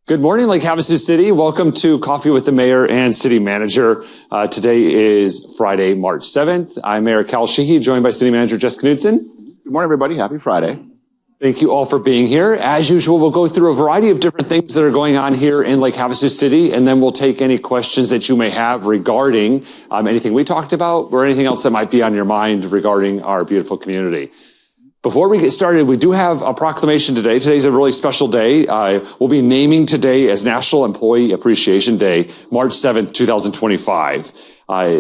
Good morning, Lake Havasu City. Welcome to Coffee with the Mayor and City Manager. Today is Friday, March 7th. I'm Mayor Cal Sheehy, joined by City Manager Jess Knudsen. Good morning, everybody. Happy Friday. Thank you all for being here. As usual, we'll go through a variety of different things that are going on here in Lake Havasu City, and then we'll take any questions that you may have regarding anything we talked about or anything else that might be on your mind regarding our beautiful community. Before we get started, we do have a proclamation today. Today's a really special day. We'll be naming today as National Employee Appreciation Day, March 7th, 2025.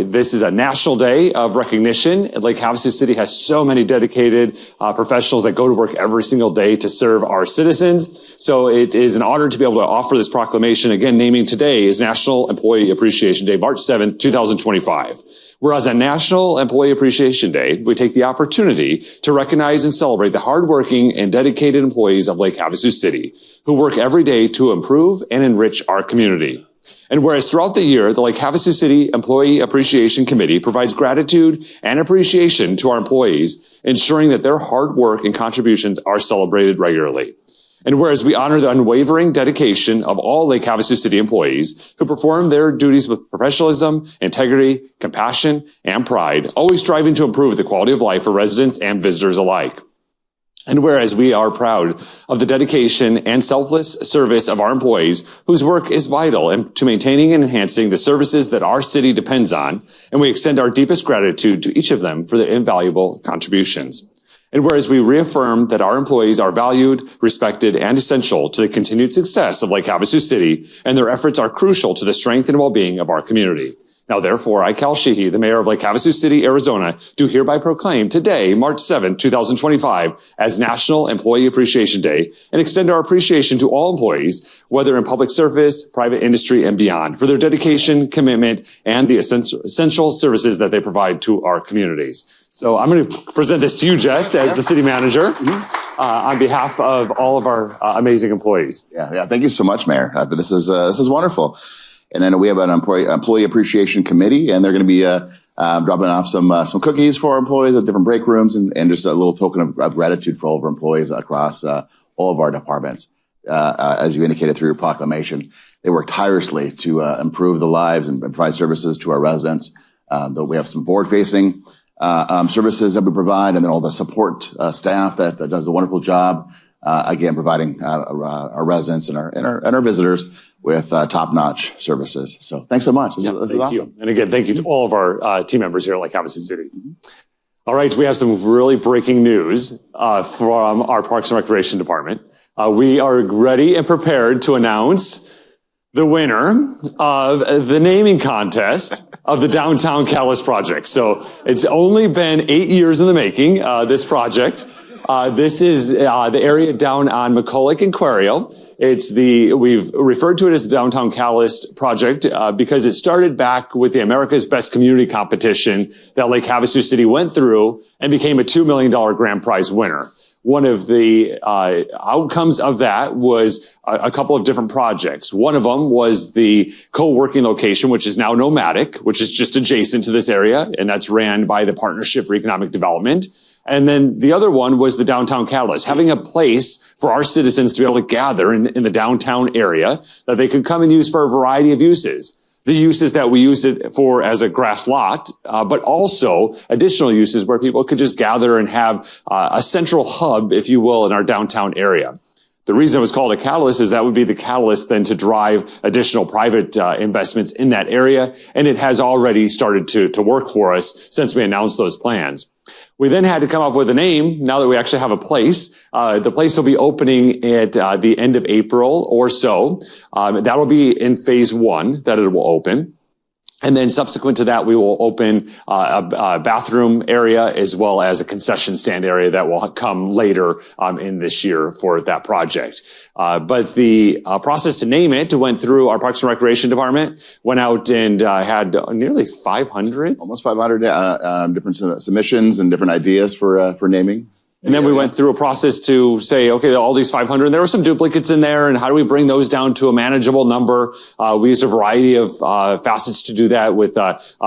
This is a national day of recognition. Lake Havasu City has so many dedicated professionals that go to work every single day to serve our citizens. So it is an honor to be able to offer this proclamation. Again, naming today is National Employee Appreciation Day, March 7th, 2025. Whereas on National Employee Appreciation Day, we take the opportunity to recognize and celebrate the hardworking and dedicated employees of Lake Havasu City who work every day to improve and enrich our community. And whereas throughout the year, the Lake Havasu City Employee Appreciation Committee provides gratitude and appreciation to our employees, ensuring that their hard work and contributions are celebrated regularly. And whereas we honor the unwavering dedication of all Lake Havasu City employees who perform their duties with professionalism, integrity, compassion, and pride, always striving to improve the quality of life for residents and visitors alike. And whereas we are proud of the dedication and selfless service of our employees whose work is vital to maintaining and enhancing the services that our city depends on, and we extend our deepest gratitude to each of them for their invaluable contributions. And whereas we reaffirm that our employees are valued, respected, and essential to the continued success of Lake Havasu City, and their efforts are crucial to the strength and well-being of our community. Now, therefore, I, Cal Sheehy, the Mayor of Lake Havasu City, Arizona, do hereby proclaim today, March 7, 2025, as National Employee Appreciation Day, and extend our appreciation to all employees, whether in public service, private industry, and beyond, for their dedication, commitment, and the essential services that they provide to our communities. So I'm going to present this to you, Jess, as the City Manager, on behalf of all of our amazing employees. Yeah. Thank you so much, Mayor. This is wonderful. And then we have an employee appreciation committee, and they're going to be dropping off some cookies for our employees at different break rooms, and just a little token of gratitude for all of our employees across all of our departments. As you indicated through your proclamation, they work tirelessly to improve the lives and provide services to our residents. We have some forward-facing services that we provide, and then all the support staff that does a wonderful job. Again, providing our residents and our visitors with top-notch services. So thanks so much. This is awesome. You. And again, thank you to all of our team members here at Lake Havasu City. All right, we have some really breaking news from our Parks and Recreation Department. We are ready and prepared to announce the winner of the naming contest of the Downtown Calais project. So it's only been 8 years in the making, this project. This is the area down on McCulloch and Quarrio. We've referred to it as the Downtown Calais project because it started back with the America's Best Community competition that Lake Havasu City went through and became a $2 million grand prize winner. One of the outcomes of that was a couple of different projects. One of them was the co-working location, which is now Nomadic, which is just adjacent to this area, and that's ran by the Partnership for Economic Development. And then the other one was the Downtown Calais, having a place for our citizens to be able to gather in the downtown area that they could come and use for a variety of uses. The uses that we used it for as a grass lot, but also additional uses where people could just gather and have a central hub, if you will, in our downtown area. The reason it was called a catalyst is that would be the catalyst then to drive additional private investments in that area. And it has already started to work for us since we announced those plans. We then had to come up with a name now that we actually have a place. The place will be opening at the end of April or so. That'll be in phase 1 that it will open. And then subsequent to that, we will open a bathroom area as well as a concession stand area that will come later in this year for that project. But the process to name it went through our Parks and Recreation Department, went out and had nearly 500. Almost 500 different submissions and different ideas for naming. And then we went through a process to say, okay, all these 500, there were some duplicates in there, and how do we bring those down to a manageable number? We used a variety of facets to do that with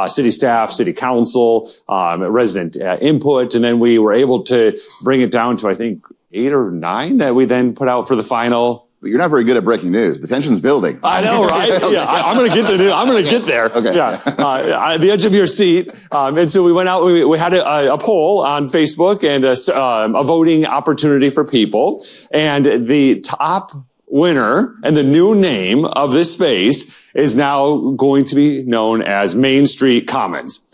city staff, city council, resident input, and then we were able to bring it down to, I think, 8 or 9 that we then put out for the final but you're not very good at breaking news. The tension's building. I know, right? Yeah, I'm going to get the news. I'm going to get there. Okay. Yeah, at the edge of your seat. And so we went out. We had a poll on Facebook and a voting opportunity for people. And the top winner and the new name of this space is now going to be known as Main Street Commons.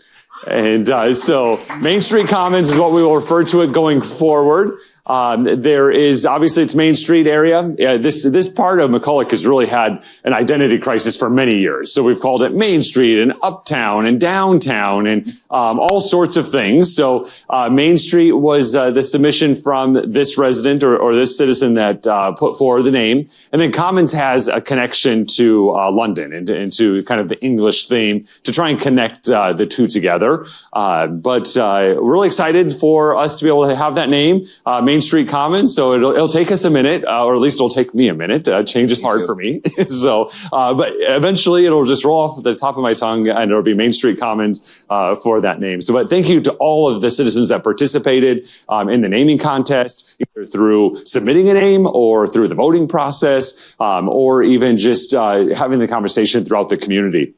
And so Main Street Commons is what we will refer to it going forward. There is obviously it's Main Street area. This part of McCulloch has really had an identity crisis for many years. So we've called it Main Street and Uptown and Downtown and all sorts of things. So Main Street was the submission from this resident or this citizen that put forward the name. And then Commons has a connection to London and to kind of the English theme to try and connect the two together. But really excited for us to be able to have that name. Main Street Commons. So it'll take us a minute, or at least it'll take me a minute. Change is hard for me. So, but eventually it'll just roll off the top of my tongue and it'll be Main Street Commons, for that name. So, but thank you to all of the citizens that participated, in the naming contest, either through submitting a name or through the voting process, or even just, having the conversation throughout the community.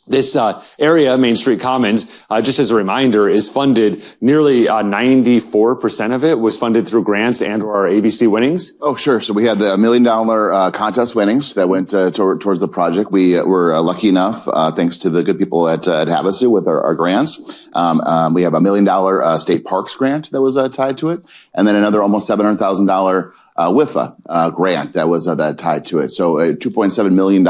This area, Main Street Commons, just as a reminder, is funded nearly 94% of it was funded through grants and or our ABC winnings. Oh, sure. So we had the $1 million contest winnings that went towards the project. We were lucky enough, thanks to the good people at Havasu with our grants. We have $1 million state parks grant that was tied to it, and then another almost $700,000 WIFA grant that was that tied to it. So $2.7 million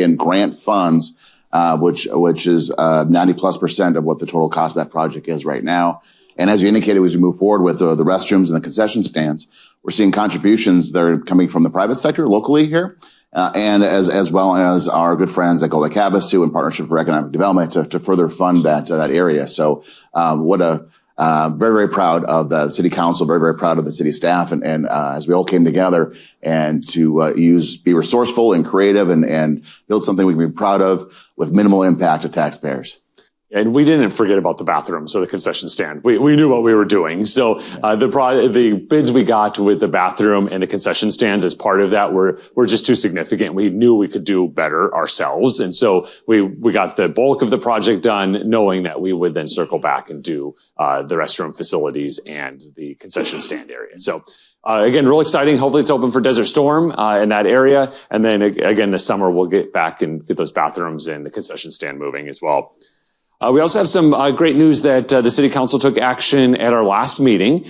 in grant funds. Which is 90+% of what the total cost of that project is right now. And as you indicated, as we move forward with the restrooms and the concession stands, we're seeing contributions that are coming from the private sector locally here, and as well as our good friends at Golek Havasu and Partnership for Economic Development to further fund that area. So very, very proud of the city council, very, very proud of the city staff. And as we all came together and to be resourceful and creative and build something we can be proud of with minimal impact to taxpayers. And we didn't forget about the bathrooms or the concession stand. We knew what we were doing. So the bids we got with the bathroom and the concession stands as part of that were just too significant. We knew we could do better ourselves. And so we got the bulk of the project done, knowing that we would then circle back and do the restroom facilities and the concession stand area. So again, real exciting. Hopefully it's open for Desert Storm in that area. And then again, this summer we'll get back and get those bathrooms and the concession stand moving as well. We also have some great news that the City Council took action at our last meeting.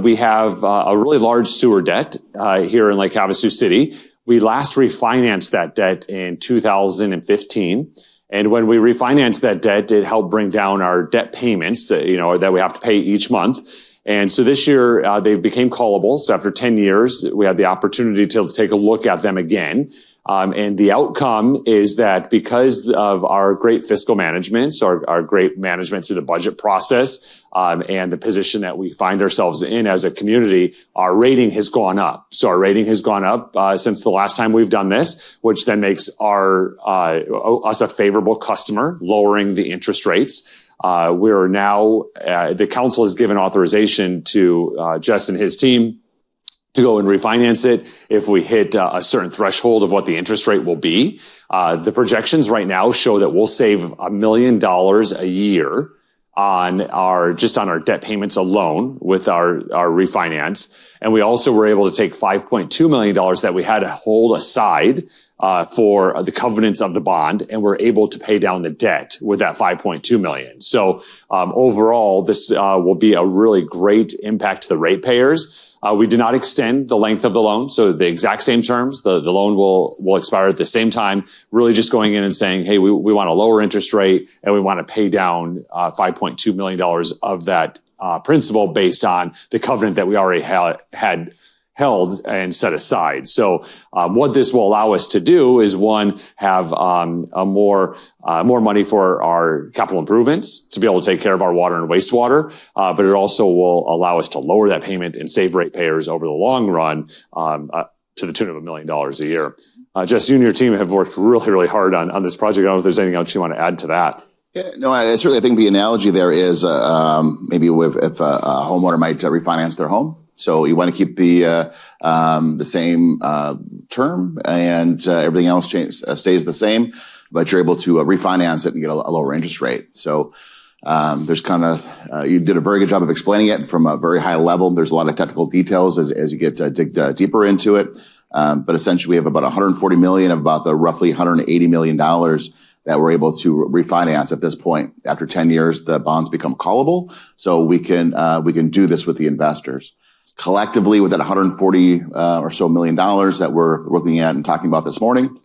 We have a really large sewer debt here in Lake Havasu City. We last refinanced that debt in 2015. And when we refinanced that debt, it helped bring down our debt payments, that we have to pay each month. And so this year, they became callable. So after 10 years, we had the opportunity to take a look at them again. And the outcome is that because of our great fiscal management, so our great management through the budget process, and the position that we find ourselves in as a community, our rating has gone up. So our rating has gone up, since the last time we've done this, which then makes us a favorable customer, lowering the interest rates. We're now, the council has given authorization to, Jess and his team to go and refinance it if we hit a certain threshold of what the interest rate will be. The projections right now show that we'll save $1 million a year on our debt payments alone with our refinance. And we also were able to take $5.2 million that we had to hold aside for the covenants of the bond, and we're able to pay down the debt with that $5.2 million. So overall, this will be a really great impact to the ratepayers. We did not extend the length of the loan, so the exact same terms. The loan will expire at the same time, really just going in and saying, hey, we want a lower interest rate, and we want to pay down $5.2 million of that principal based on the covenant that we already had held and set aside. So what this will allow us to do is, one, have more money for our capital improvements to be able to take care of our water and wastewater, but it also will allow us to lower that payment and save ratepayers over the long run to the tune of $1 million a year. Jess, you and your team have worked really, really hard on this project. I don't know if there's anything else you want to add to that. Yeah, no, I certainly think the analogy there is maybe if a homeowner might refinance their home. So you want to keep the same term, and everything else stays the same, but you're able to refinance it and get a lower interest rate. So there's you did a very good job of explaining it from a very high level. There's a lot of technical details as you get dig deeper into it. But essentially we have about 140 million of about the roughly $180 million that we're able to refinance at this point. After 10 years, the bonds become callable. So we can do this with the investors. Collectively, with that 140 or so million dollars that we're looking at and talking about this morning,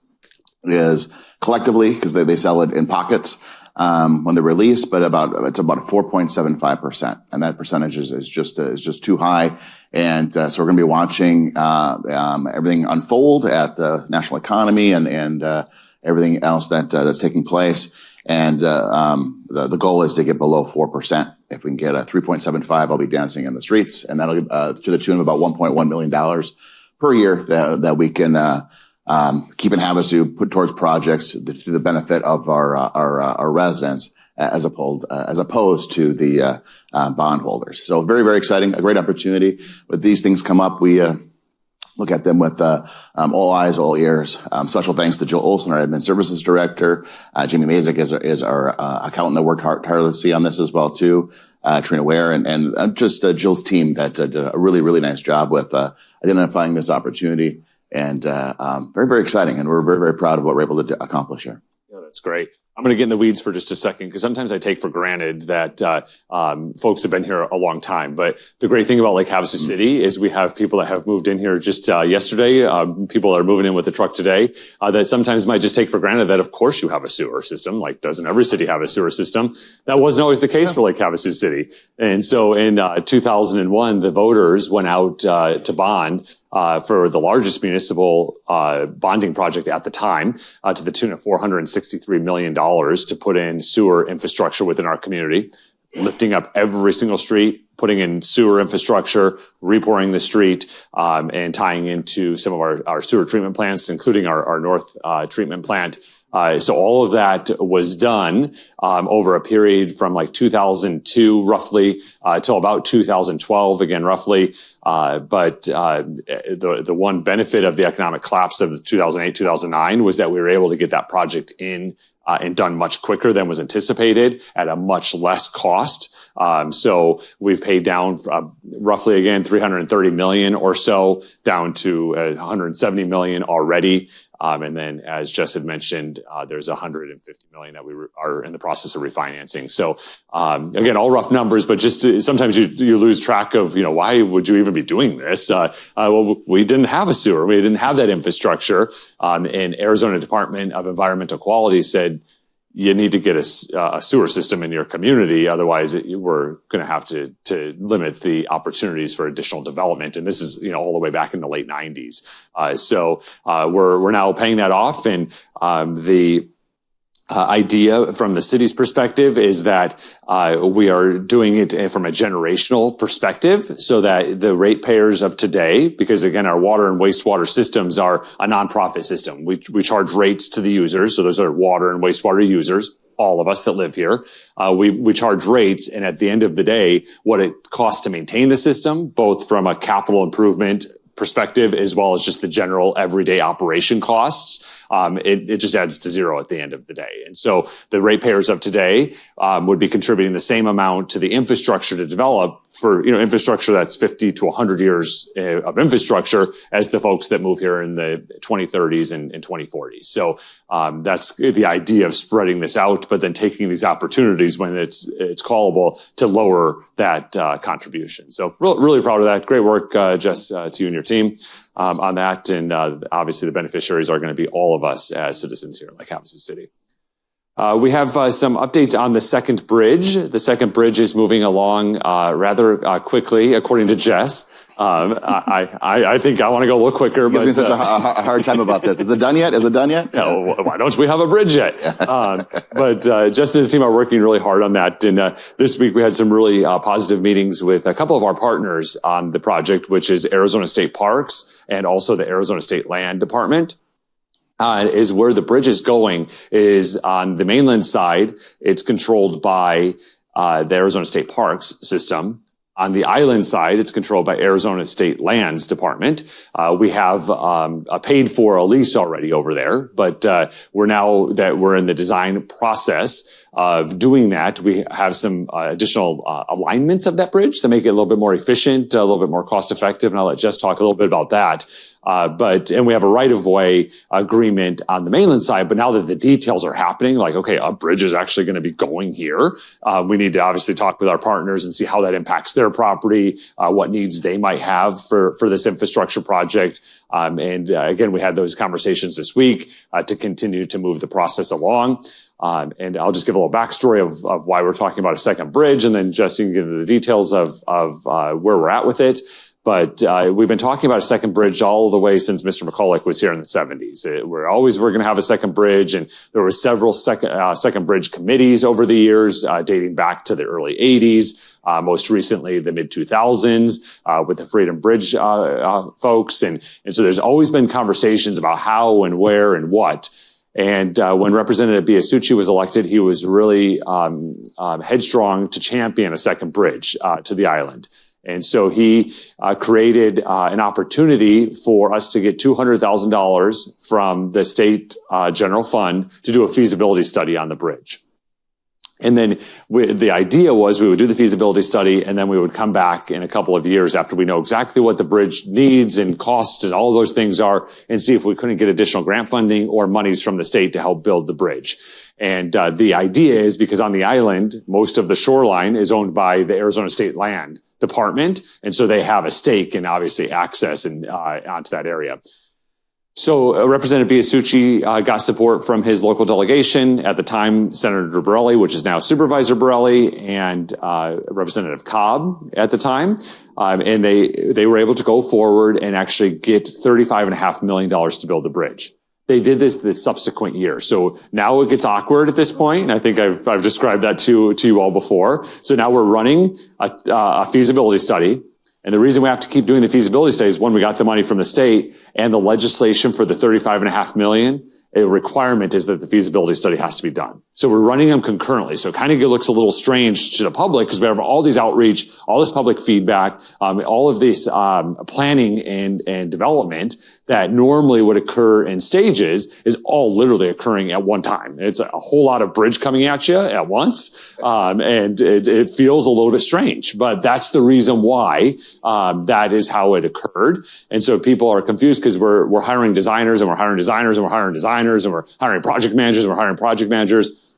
is collectively, because they sell it in pockets when they release, but it's about 4.75%, and that percentage is just too high. And so we're going to be watching everything unfold at the national economy and everything else that's taking place. And the goal is to get below 4%. If we can get a 3.75, I'll be dancing in the streets, and that'll be to the tune of about $1.1 million per year that we can keep in Havasu, put towards projects to the benefit of our residents, as opposed to the bondholders. So very, very exciting, a great opportunity. When these things come up, we look at them with all eyes, all ears. Special thanks to Jill Olson, our Admin Services Director. Jimmy Mazik is our accountant that worked tirelessly on this as well too. Trina Ware and just Jill's team that did a really, really nice job with identifying this opportunity. And very, very exciting. And we're very, very proud of what we're able to accomplish here. Yeah, that's great. I'm going to get in the weeds for just a second, because sometimes I take for granted that folks have been here a long time. But the great thing about Lake Havasu City is we have people that have moved in here just yesterday. People are moving in with a truck today that sometimes might just take for granted that, of course, you have a sewer system. Like, doesn't every city have a sewer system? That wasn't always the case for Lake Havasu City. And so in 2001, the voters went out to bond for the largest municipal bonding project at the time, to the tune of $463 million to put in sewer infrastructure within our community, lifting up every single street, putting in sewer infrastructure, repouring the street, and tying into some of our sewer treatment plants, including our North treatment plant. So all of that was done over a period from like 2002 roughly till about 2012 again roughly. But the one benefit of the economic collapse of 2008, 2009 was that we were able to get that project in and done much quicker than was anticipated at a much less cost. So we've paid down roughly again 330 million or so down to 170 million already. And then, as Jess had mentioned, there's 150 million that we are in the process of refinancing. So, again, all rough numbers, but just sometimes you lose track of, why would you even be doing this? Well, we didn't have a sewer. We didn't have that infrastructure. And Arizona Department of Environmental Quality said, you need to get a sewer system in your community. Otherwise, we're going to have to limit the opportunities for additional development. And this is, all the way back in the late 90s. So we're now paying that off. And the idea from the city's perspective is that we are doing it from a generational perspective, so that the ratepayers of today, because again, our water and wastewater systems are a nonprofit system. We charge rates to the users. So those are water and wastewater users, all of us that live here. We charge rates. And at the end of the day, what it costs to maintain the system, both from a capital improvement perspective, as well as just the general everyday operation costs, it just adds to zero at the end of the day. And so the ratepayers of today would be contributing the same amount to the infrastructure to develop for infrastructure that's 50 to 100 years of infrastructure as the folks that move here in the 2030s and 2040s. So that's the idea of spreading this out, but then taking these opportunities when it's callable to lower that contribution. So really proud of that. Great work, Jess, to you and your team on that. And obviously the beneficiaries are going to be all of us as citizens here in Lake Havasu City. We have some updates on the second bridge. The second bridge is moving along rather quickly, according to Jess. I think I want to go a little quicker. It gives me such a hard time about this. Is it done yet? No, why don't we have a bridge yet? But Jess and his team are working really hard on that. And this week we had some really positive meetings with a couple of our partners on the project, which is Arizona State Parks and also the Arizona State Land Department. Is where the bridge is going is on the mainland side. It's controlled by the Arizona State Parks system. On the island side, it's controlled by Arizona State Lands Department. We have paid for a lease already over there, but we're in the design process of doing that. We have some additional alignments of that bridge to make it a little bit more efficient, a little bit more cost effective, and I'll let Jess talk a little bit about that. And we have a right-of-way agreement on the mainland side, but now that the details are happening, like, okay, a bridge is actually going to be going here. We need to obviously talk with our partners and see how that impacts their property, what needs they might have for this infrastructure project. Again, we had those conversations this week to continue to move the process along. And I'll just give a little backstory of why we're talking about a second bridge, and then Jesse can get into the details of where we're at with it. But we've been talking about a second bridge all the way since Mr. McCulloch was here in the 70s. We're going to have a second bridge, and there were several second bridge committees over the years, dating back to the early 80s, most recently the mid 2000s, with the Freedom Bridge folks, and so there's always been conversations about how and where and what. And when Representative Biasucci was elected, he was really headstrong to champion a second bridge to the island. And so he created an opportunity for us to get $200,000 from the state general fund to do a feasibility study on the bridge. And then the idea was we would do the feasibility study, and then we would come back in a couple of years after we know exactly what the bridge needs and costs and all those things are, and see if we couldn't get additional grant funding or monies from the state to help build the bridge. And the idea is because on the island, most of the shoreline is owned by the Arizona State Land Department, and so they have a stake and obviously access onto that area. So Representative Biasucci got support from his local delegation at the time, Senator Borelli, which is now Supervisor Borelli, and Representative Cobb at the time, and they were able to go forward and actually get $35.5 million to build the bridge. They did this subsequent year. So now it gets awkward at this point. And I think I've described that to you all before. So now we're running a feasibility study. And the reason we have to keep doing the feasibility study is, one, we got the money from the state, and the legislation for the $35.5 million, a requirement is that the feasibility study has to be done. So we're running them concurrently. So it kind of looks a little strange to the public because we have all these outreach, all this public feedback, all of this planning and development that normally would occur in stages is all literally occurring at one time. It's a whole lot of bridge coming at you at once. And it feels a little bit strange, but that's the reason why that is how it occurred. And so people are confused because we're hiring designers, and we're hiring designers, and we're hiring designers, and we're hiring project managers, and we're hiring project managers.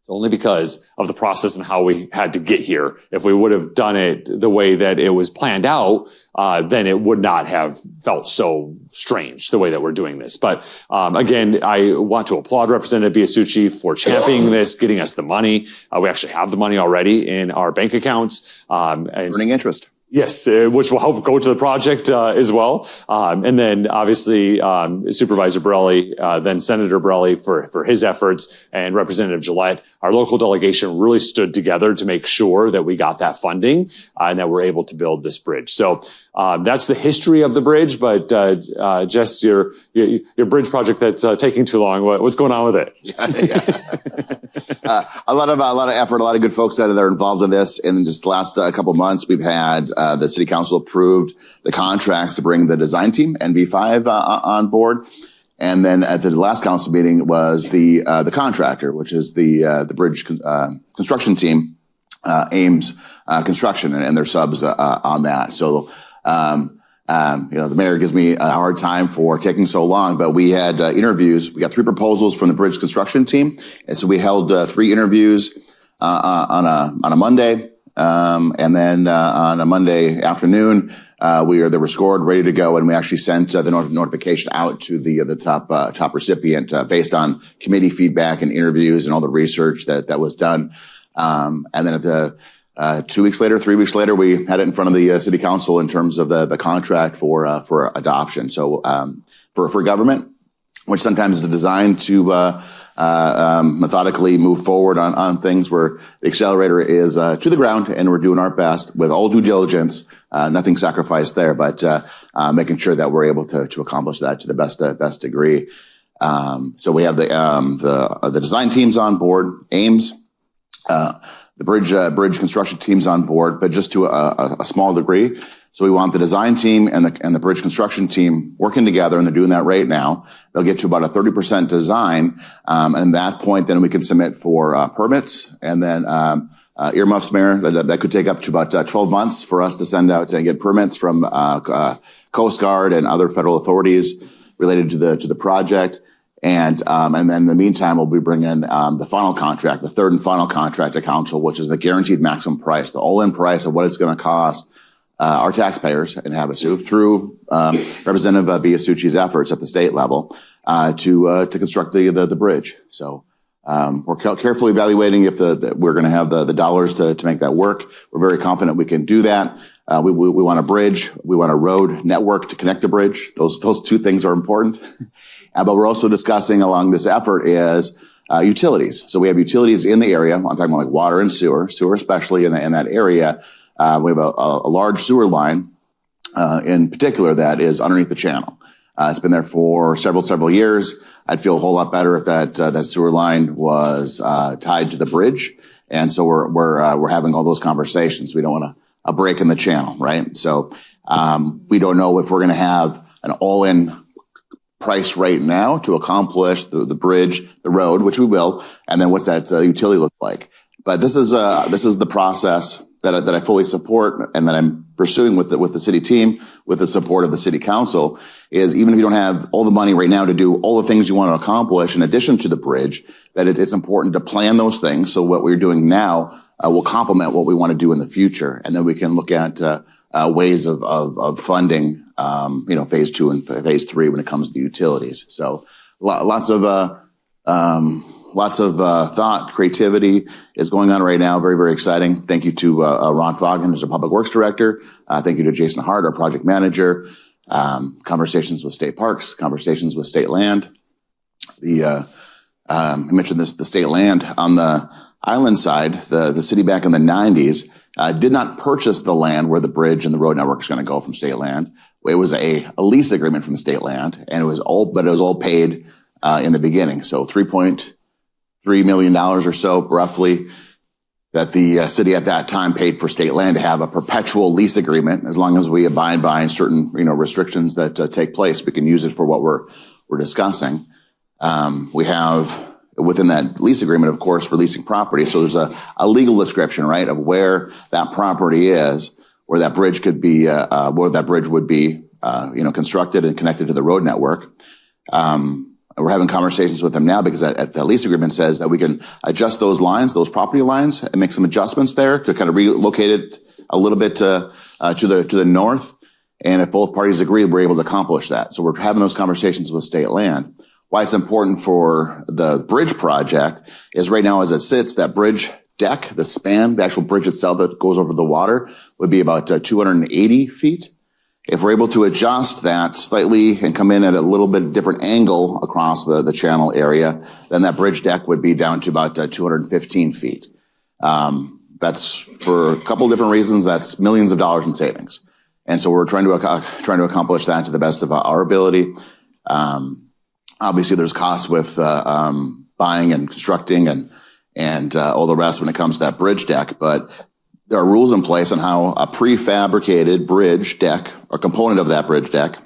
Only because of the process and how we had to get here. If we would have done it the way that it was planned out, then it would not have felt so strange the way that we're doing this. But again, I want to applaud Representative Biasucci for championing this, getting us the money. We actually have the money already in our bank accounts. Earning interest. Yes, which will help go to the project as well. And then obviously Supervisor Borelli, then Senator Borelli for his efforts, and Representative Gillette. Our local delegation really stood together to make sure that we got that funding and that we're able to build this bridge. So that's the history of the bridge. But Jess, your bridge project that's taking too long, what's going on with it? A lot of effort, a lot of good folks that are involved in this. In just the last couple of months, we've had the city council approved the contracts to bring the design team, NV5, on board. And then at the last council meeting was the contractor, which is the bridge construction team, Ames Construction, and their subs on that. So the mayor gives me a hard time for taking so long, but we had interviews. We got 3 proposals from the bridge construction team, and so we held 3 interviews on a Monday, and then on a Monday afternoon, they were scored, ready to go, and we actually sent the notification out to the top recipient based on committee feedback and interviews and all the research that was done, and then at the 2 weeks later, 3 weeks later, we had it in front of the city council in terms of the contract for adoption. So for government, which sometimes is designed to methodically move forward on things, where the accelerator is to the ground, and we're doing our best with all due diligence, nothing sacrificed there, but making sure that we're able to accomplish that to the best degree. So we have the design teams on board, Ames. the bridge construction team's on board, but just to a small degree. So we want the design team and the bridge construction team working together, and they're doing that right now. They'll get to about a 30% design, and at that point, then we can submit for permits, and then earmuffs, Mayor, that could take up to about 12 months for us to send out and get permits from Coast Guard and other federal authorities related to the project. And then in the meantime, we'll be bringing the final contract, the third and final contract to council, which is the guaranteed maximum price, the all-in price of what it's going to cost our taxpayers in Havasu through Representative Biasucci's efforts at the state level to construct the bridge. So we're carefully evaluating if we're going to have the dollars to make that work. We're very confident we can do that. We want a bridge. We want a road network to connect the bridge. Those two things are important. But we're also discussing along this effort is utilities. So we have utilities in the area. I'm talking about like water and sewer especially in that area. We have a large sewer line in particular that is underneath the channel. It's been there for several years. I'd feel a whole lot better if that sewer line was tied to the bridge. And so we're having all those conversations. We don't want a break in the channel, right? So we don't know if we're going to have an all-in price right now to accomplish the bridge, the road, which we will, and then what's that utility look like? But this is the process that I fully support and that I'm pursuing with the city team, with the support of the city council. Is even if you don't have all the money right now to do all the things you want to accomplish in addition to the bridge, that it's important to plan those things. So what we're doing now will complement what we want to do in the future, and then we can look at ways of funding, phase 2 and phase 3 when it comes to utilities. So lots of thought, creativity is going on right now. Very, very exciting. Thank you to Ron Foggen, who's our public works director. Thank you to Jason Hart, our project manager. Conversations with state parks, conversations with state land. I mentioned the state land on the island side. The city back in the 90s did not purchase the land where the bridge and the road network is going to go from state land. It was a lease agreement from state land, and it was all paid in the beginning. So $3.3 million or so, roughly, that the city at that time paid for state land to have a perpetual lease agreement. As long as we abide by certain restrictions that take place, we can use it for what we're discussing. We have within that lease agreement, of course, we're leasing property. So there's a legal description, right, of where that property is, where that bridge could be, where that bridge would be, constructed and connected to the road network. We're having conversations with them now because the lease agreement says that we can adjust those lines, those property lines, and make some adjustments there to kind of relocate it a little bit to the north. And if both parties agree, we're able to accomplish that. So we're having those conversations with state land. Why it's important for the bridge project is right now as it sits, that bridge deck, the span, the actual bridge itself that goes over the water would be about 280 feet. If we're able to adjust that slightly and come in at a little bit different angle across the channel area, then that bridge deck would be down to about 215 feet. That's for a couple of different reasons. That's millions of dollars in savings. And so we're trying to accomplish that to the best of our ability. Obviously, there's costs with buying and constructing and all the rest when it comes to that bridge deck, but there are rules in place on how a prefabricated bridge deck or component of that bridge deck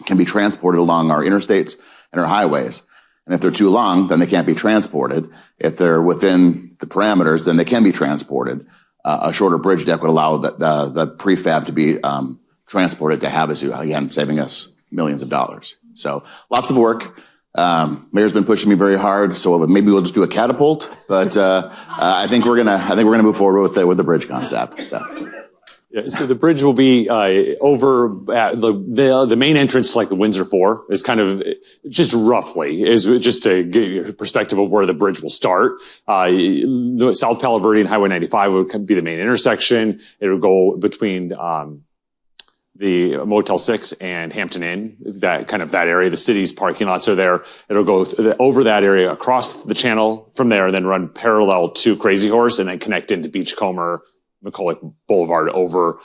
can be transported along our interstates and our highways. And if they're too long, then they can't be transported. If they're within the parameters, then they can be transported. A shorter bridge deck would allow the prefab to be transported to Havasu, again, saving us millions of dollars. So lots of work. Mayor's been pushing me very hard, so maybe we'll just do a catapult. But I think we're gonna move forward with the bridge concept. So. Yeah, so the bridge will be over at the main entrance, like the Windsor 4, is kind of just roughly is just to get your perspective of where the bridge will start. South Palo Verde and Highway 95 would be the main intersection. It'll go between the Motel 6 and Hampton Inn, that area. The city's parking lots are there. It'll go over that area, across the channel from there, and then run parallel to Crazy Horse, and then connect into Beachcomber, McCulloch Boulevard over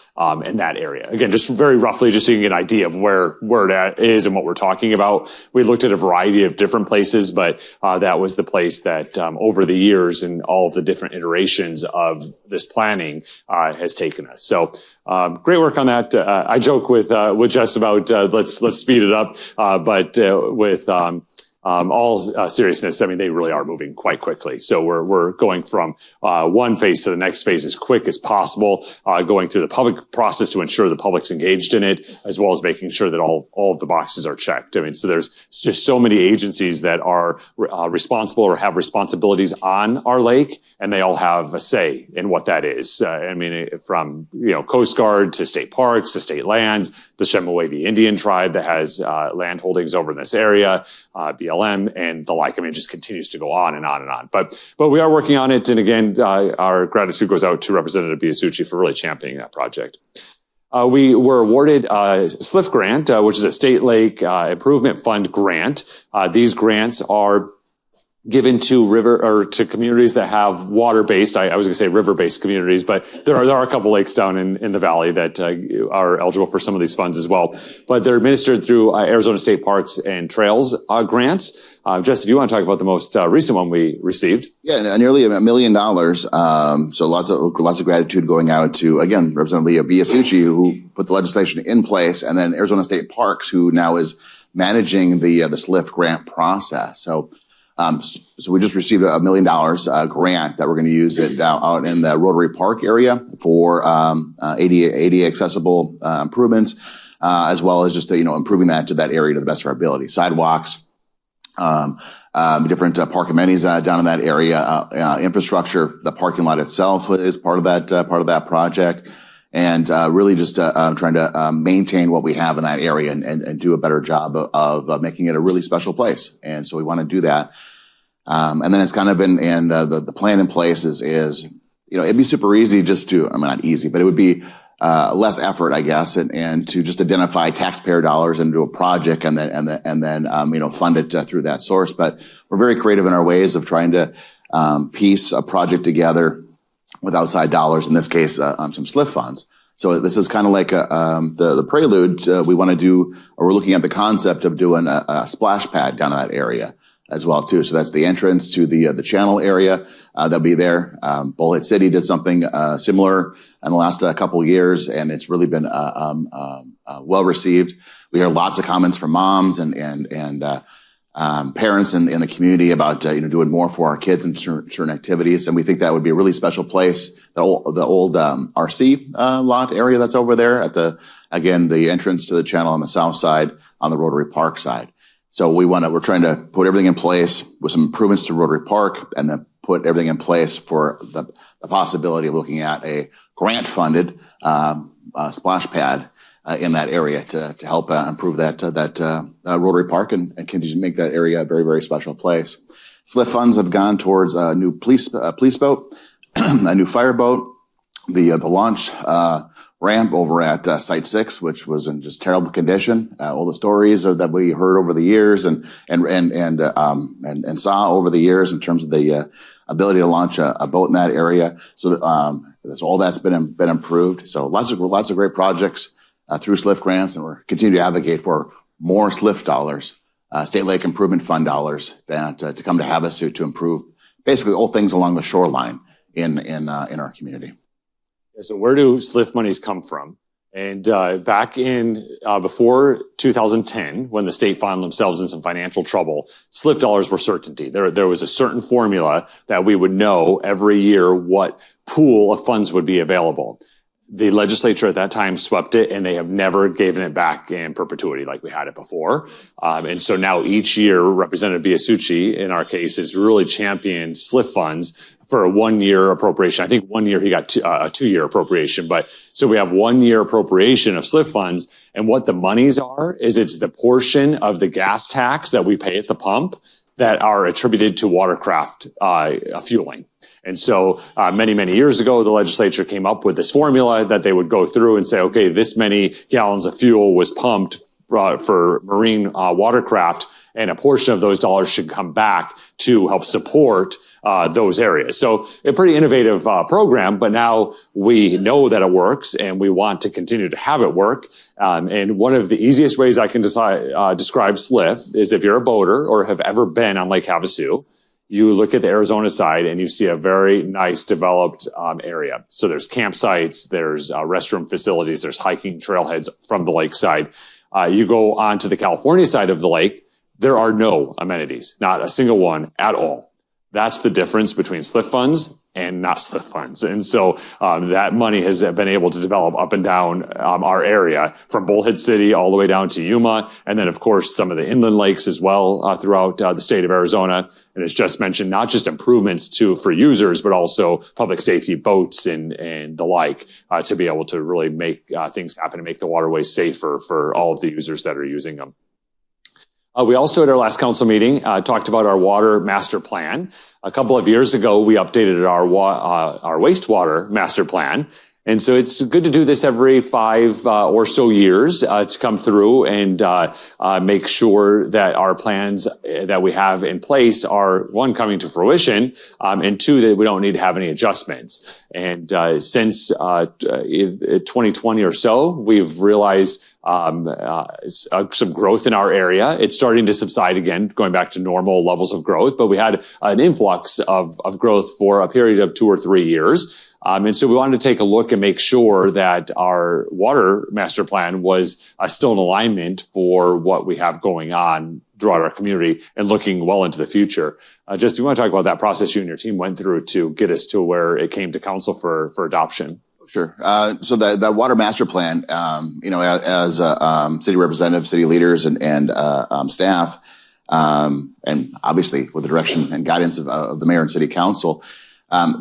in that area. Again, just very roughly, just so you can get an idea of where that is and what we're talking about. We looked at a variety of different places, but that was the place that over the years and all of the different iterations of this planning has taken us. So great work on that. I joke with Jess about let's speed it up, but with all seriousness, I mean, they really are moving quite quickly. So we're going from one phase to the next phase as quick as possible, going through the public process to ensure the public's engaged in it, as well as making sure that all of the boxes are checked. I mean, so there's just so many agencies that are responsible or have responsibilities on our lake, and they all have a say in what that is. I mean, from Coast Guard to state parks to state lands, the Chemehuevi Indian tribe that has land holdings over in this area, BLM and the like. I mean, it just continues to go on and on and on. But we are working on it. And again, our gratitude goes out to Representative Biasucci for really championing that project. We were awarded a SLIF grant, which is a State Lake Improvement Fund grant. These grants are given to to communities that have water-based, I was going to say river-based communities, but there are a couple lakes down in the valley that are eligible for some of these funds as well. But they're administered through Arizona State Parks and Trails grants. Jess, if you want to talk about the most recent one we received. Yeah, nearly $1 million. So lots of gratitude going out to, again, Representative Biasucci, who put the legislation in place, and then Arizona State Parks, who now is managing the SLIF grant process. So we just received $1 million grant that we're going to use it out in the Rotary Park area for ADA accessible improvements, as well as just improving that area to the best of our ability. Sidewalks, different park amenities down in that area, infrastructure. The parking lot itself is part of that project, and really just trying to maintain what we have in that area and do a better job of making it a really special place. And so we want to do that. And then it's kind of been, and the plan in place is it'd be super easy just to, I mean, not easy, but it would be less effort, I guess, and to just identify taxpayer dollars into a project and then fund it through that source. But we're very creative in our ways of trying to piece a project together with outside dollars, in this case, some SLIF funds. So this is kind of like the prelude. We want to do, or we're looking at the concept of doing a splash pad down in that area as well too. So that's the entrance to the channel area that'll be there. Bullhead City did something similar in the last couple of years, and it's really been well received. We hear lots of comments from moms and parents in the community about doing more for our kids in certain activities, and we think that would be a really special place. The old RC lot area that's over there at the entrance to the channel on the south side on the Rotary Park side. So we're trying to put everything in place with some improvements to Rotary Park, and then put everything in place for the possibility of looking at a grant-funded splash pad in that area to help improve that Rotary Park and continue to make that area a very, very special place. SLIF funds have gone towards a new police boat, a new fire boat, the launch ramp over at Site 6, which was in just terrible condition. All the stories that we heard over the years and saw over the years in terms of the ability to launch a boat in that area. So that's all that's been improved. So lots of great projects through SLIF grants, and we're continuing to advocate for more SLIF dollars, State Lake Improvement Fund dollars to come to Havasu to improve basically all things along the shoreline in our community. So where do SLIF monies come from? And back in before 2010, when the state found themselves in some financial trouble, SLIF dollars were certainty. There was a certain formula that we would know every year what pool of funds would be available. The legislature at that time swept it, and they have never given it back in perpetuity like we had it before. And so now each year, Representative Biasucci, in our case, has really championed SLIF funds for a 1-year appropriation. I think 1 year he got a 2-year appropriation, but so we have 1 year appropriation of SLIF funds. And what the monies are is it's the portion of the gas tax that we pay at the pump that are attributed to watercraft fueling. And so many, many years ago, the legislature came up with this formula that they would go through and say, okay, this many gallons of fuel was pumped for marine watercraft, and a portion of those dollars should come back to help support those areas. So a pretty innovative program, but now we know that it works and we want to continue to have it work. And one of the easiest ways I can describe SLIF is if you're a boater or have ever been on Lake Havasu, you look at the Arizona side and you see a very nice developed area. So there's campsites, there's restroom facilities, there's hiking trailheads from the lake side. You go on to the California side of the lake, there are no amenities, not a single one at all. That's the difference between SLIF funds and not SLIF funds. And so that money has been able to develop up and down our area from Bullhead City all the way down to Yuma. And then, of course, some of the inland lakes as well throughout the state of Arizona. And as just mentioned, not just improvements for users, but also public safety boats and the like to be able to really make things happen and make the waterways safer for all of the users that are using them. We also, at our last council meeting, talked about our water master plan. A couple of years ago, we updated our wastewater master plan. And so it's good to do this every 5 or so years to come through and make sure that our plans that we have in place are, one, coming to fruition, and two, that we don't need to have any adjustments. And since 2020 or so, we've realized some growth in our area. It's starting to subside again, going back to normal levels of growth, but we had an influx of growth for a period of 2 or 3 years. And so we wanted to take a look and make sure that our water master plan was still in alignment for what we have going on throughout our community and looking well into the future. Just, do you want to talk about that process you and your team went through to get us to where it came to council for adoption? Sure. So that water master plan, as city representatives, city leaders, and staff, and obviously with the direction and guidance of the mayor and city council,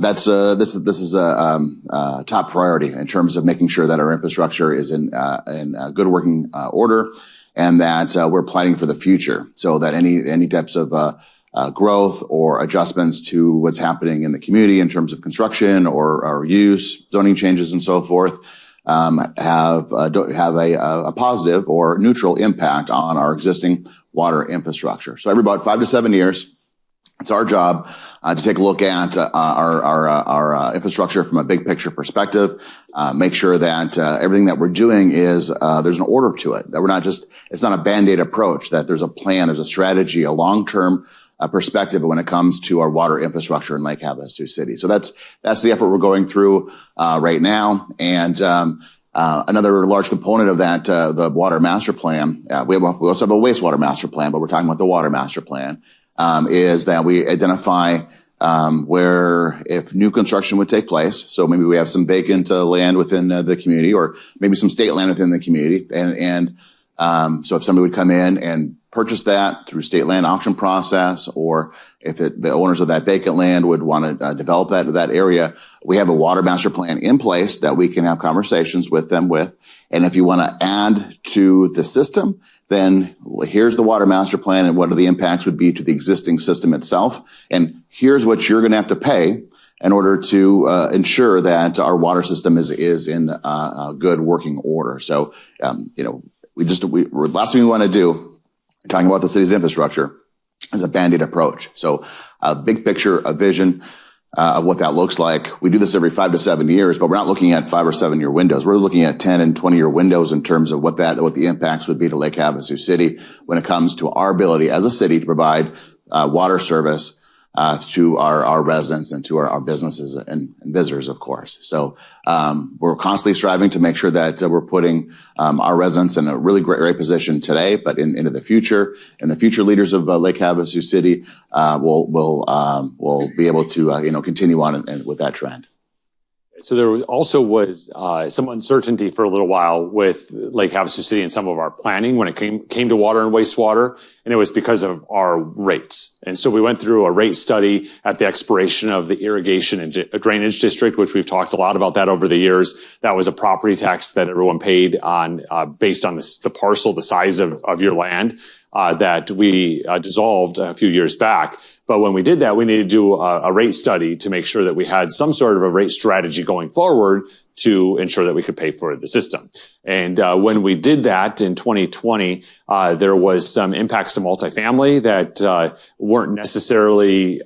this is a top priority in terms of making sure that our infrastructure is in good working order, and that we're planning for the future, so that any types of growth or adjustments to what's happening in the community in terms of construction or use, zoning changes, and so forth, have a positive or neutral impact on our existing water infrastructure. So every about 5 to 7 years, it's our job to take a look at our infrastructure from a big picture perspective, make sure that everything that we're doing is there's an order to it, that we're not just, it's not a Band-Aid approach, that there's a plan, there's a strategy, a long-term perspective when it comes to our water infrastructure in Lake Havasu City. So that's the effort we're going through right now. And another large component of that, the water master plan, we also have a wastewater master plan, but we're talking about the water master plan, is that we identify where if new construction would take place, so maybe we have some vacant land within the community, or maybe some state land within the community, and so if somebody would come in and purchase that through state land auction process, or if the owners of that vacant land would want to develop that area, we have a water master plan in place that we can have conversations with them with. And if you want to add to the system, then here's the water master plan and what are the impacts would be to the existing system itself. And here's what you're going to have to pay in order to ensure that our water system is in good working order. So, last thing we want to do, talking about the city's infrastructure, is a Band-Aid approach. So a big picture, a vision of what that looks like. We do this every 5 to 7 years, but we're not looking at 5 or 7 year windows. We're looking at 10 and 20 year windows in terms of what the impacts would be to Lake Havasu City when it comes to our ability as a city to provide water service to our residents and to our businesses and visitors, of course. So we're constantly striving to make sure that we're putting our residents in a really great position today, but into the future. And the future leaders of Lake Havasu City will be able to continue on with that trend. So there also was some uncertainty for a little while with Lake Havasu City and some of our planning when it came to water and wastewater, and it was because of our rates. And so we went through a rate study at the expiration of the irrigation and drainage district, which we've talked a lot about that over the years. That was a property tax that everyone paid on based on the parcel, the size of your land. That we dissolved a few years back. But when we did that, we needed to do a rate study to make sure that we had some sort of a rate strategy going forward to ensure that we could pay for the system. And when we did that in 2020, there was some impacts to multifamily that weren't necessarily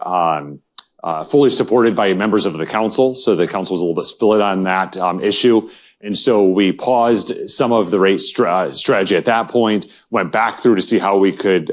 fully supported by members of the council. So the council was a little bit split on that issue. And so we paused some of the rate strategy at that point, went back through to see how we could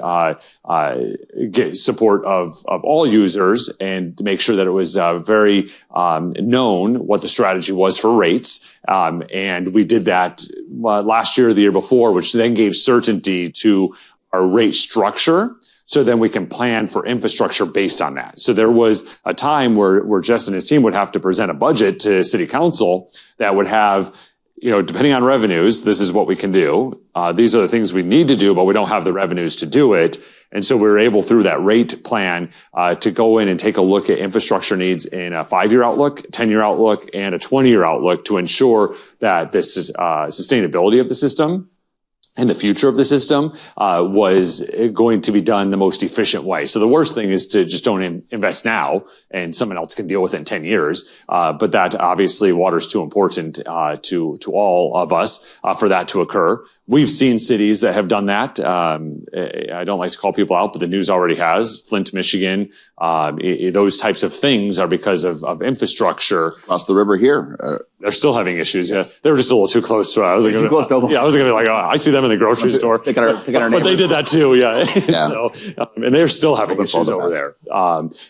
get support of all users and to make sure that it was very known what the strategy was for rates. And we did that last year or the year before, which then gave certainty to our rate structure. So then we can plan for infrastructure based on that. So there was a time where Jess and his team would have to present a budget to city council that would have, depending on revenues, this is what we can do. These are the things we need to do, but we don't have the revenues to do it. And so we were able through that rate plan to go in and take a look at infrastructure needs in a 5-year outlook, 10-year outlook, and a 20-year outlook to ensure that this sustainability of the system and the future of the system was going to be done the most efficient way. So the worst thing is to just don't invest now and someone else can deal with it in 10 years. But that obviously water is too important to all of us for that to occur. We've seen cities that have done that. I don't like to call people out, but the news already has. Flint, Michigan, those types of things are because of infrastructure. Across the river here. They're still having issues. Yes. Yeah, they were just a little too close to. I was too close to. Yeah, I was going to be like, oh, I see them in the grocery store. Picking our but they did that too. Yeah. So, and they're still having issues over there.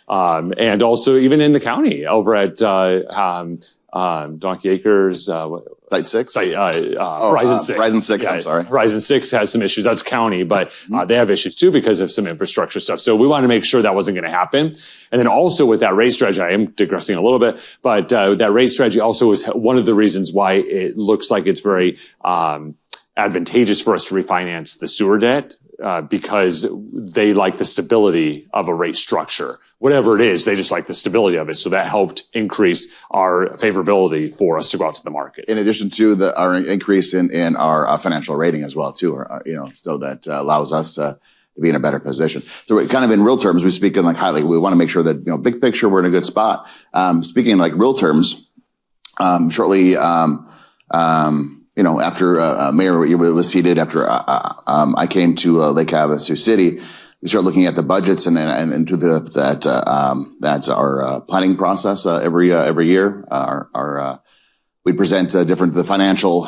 And also even in the county over at Donkey Acres. Site 6? Horizon 6. Horizon 6, yeah, I'm sorry. Horizon 6 has some issues. That's county, but they have issues too because of some infrastructure stuff. So we wanted to make sure that wasn't going to happen. And then also with that rate strategy, I am digressing a little bit, but that rate strategy also is one of the reasons why it looks like it's very advantageous for us to refinance the sewer debt. Because they like the stability of a rate structure. Whatever it is, they just like the stability of it. So that helped increase our favorability for us to go out to the market. In addition to our increase in our financial rating as well, too, so that allows us to be in a better position. So we're kind of in real terms, we speak in like highly, we want to make sure that, big picture, we're in a good spot. Speaking in like real terms, shortly, after Mayor was seated, after I came to Lake Havasu City, we started looking at the budgets and into that's our planning process every year. We present our financial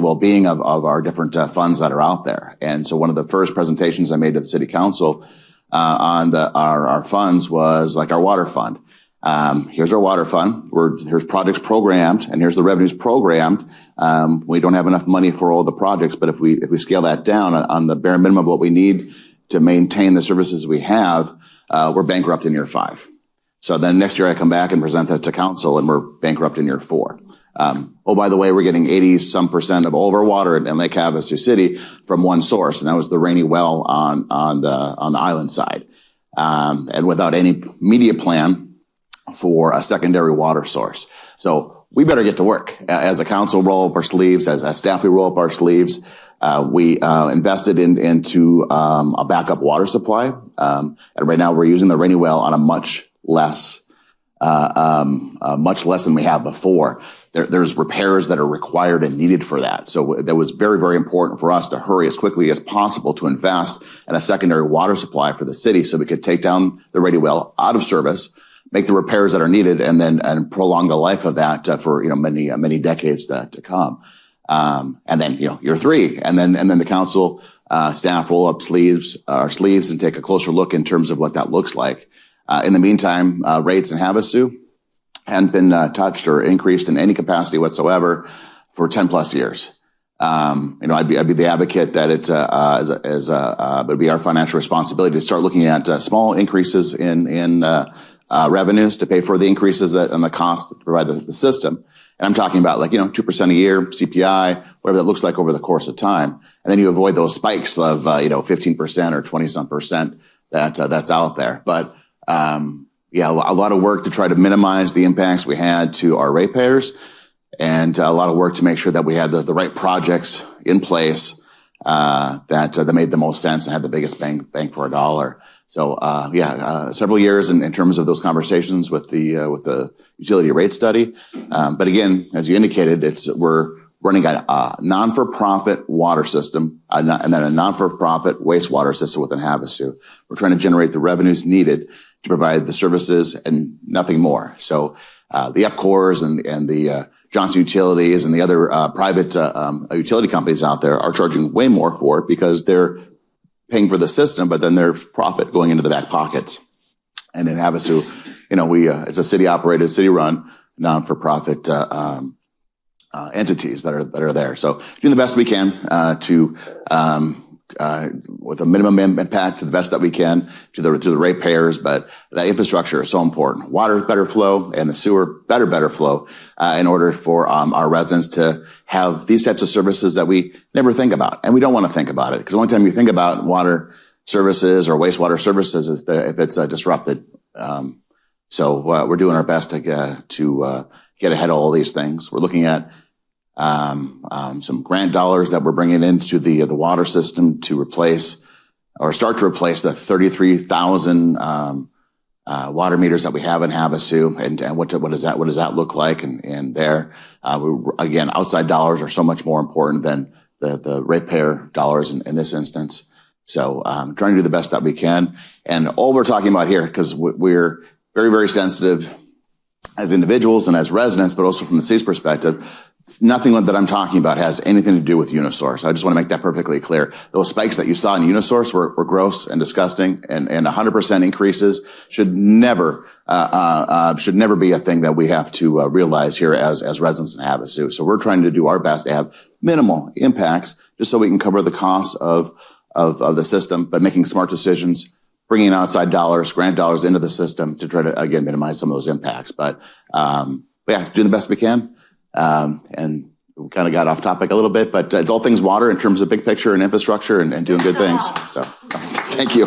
well-being of our different funds that are out there. And so one of the first presentations I made to the City Council on our funds was like our water fund. Here's our water fund. Here's projects programmed, and here's the revenues programmed. We don't have enough money for all the projects, but if we scale that down on the bare minimum of what we need to maintain the services we have, we're bankrupt in year 5. So then next year I come back and present that to council, and we're bankrupt in year 4. By the way, we're getting 80% of all of our water in Lake Havasu City from one source, and that was the Rainy Well on the island side, and without any immediate plan for a secondary water source. So we better get to work. As a council, roll up our sleeves. As a staff, we roll up our sleeves. We invested into a backup water supply. And right now we're using the Rainy Well on a much less than we have before. There's repairs that are required and needed for that. So that was very, very important for us to hurry as quickly as possible to invest in a secondary water supply for the city so we could take down the Rainy Well out of service, make the repairs that are needed, and prolong the life of that for many decades to come. And then year 3, and then the council staff roll up our sleeves and take a closer look in terms of what that looks like. In the meantime, rates in Havasu hadn't been touched or increased in any capacity whatsoever for 10 plus years. I'd be the advocate that it would be our financial responsibility to start looking at small increases in revenues to pay for the increases and the cost to provide the system. And I'm talking about 2% a year, CPI, whatever that looks like over the course of time. And then you avoid those spikes of, 15% or 20-some% that's out there. But, a lot of work to try to minimize the impacts we had to our ratepayers, and a lot of work to make sure that we had the right projects in place, that made the most sense and had the biggest bang for a dollar. So, several years in terms of those conversations with the utility rate study. But again, as you indicated, we're running a non-for-profit water system, and then a non-for-profit wastewater system within Havasu. We're trying to generate the revenues needed to provide the services and nothing more. So the EPCORs and the Johnson Utilities and the other private utility companies out there are charging way more for it because they're paying for the system, but then there's profit going into the back pockets. And in Havasu, it's a city-operated, city-run, non-for-profit entities that are there. So doing the best we can with a minimum impact to the best that we can to the ratepayers, but that infrastructure is so important. Water better flow and the sewer better flow in order for our residents to have these types of services that we never think about, and we don't want to think about it because the only time you think about water services or wastewater services is if it's disrupted. So we're doing our best to get ahead of all these things. We're looking at some grant dollars that we're bringing into the water system to replace or start to replace the 33,000 water meters that we have in Havasu, and what does that look like? And there, again, outside dollars are so much more important than the ratepayer dollars in this instance. So trying to do the best that we can, and all we're talking about here, because we're very, very sensitive as individuals and as residents, but also from the city's perspective, nothing that I'm talking about has anything to do with Unisource. I just want to make that perfectly clear. Those spikes that you saw in Unisource were gross and disgusting, and 100% increases should never be a thing that we have to realize here as residents in Havasu. So we're trying to do our best to have minimal impacts just so we can cover the costs of the system, but making smart decisions, bringing outside dollars, grant dollars into the system to try to, again, minimize some of those impacts. But yeah, doing the best we can. And we kind of got off topic a little bit, but it's all things water in terms of big picture and infrastructure and doing good things. So thank you.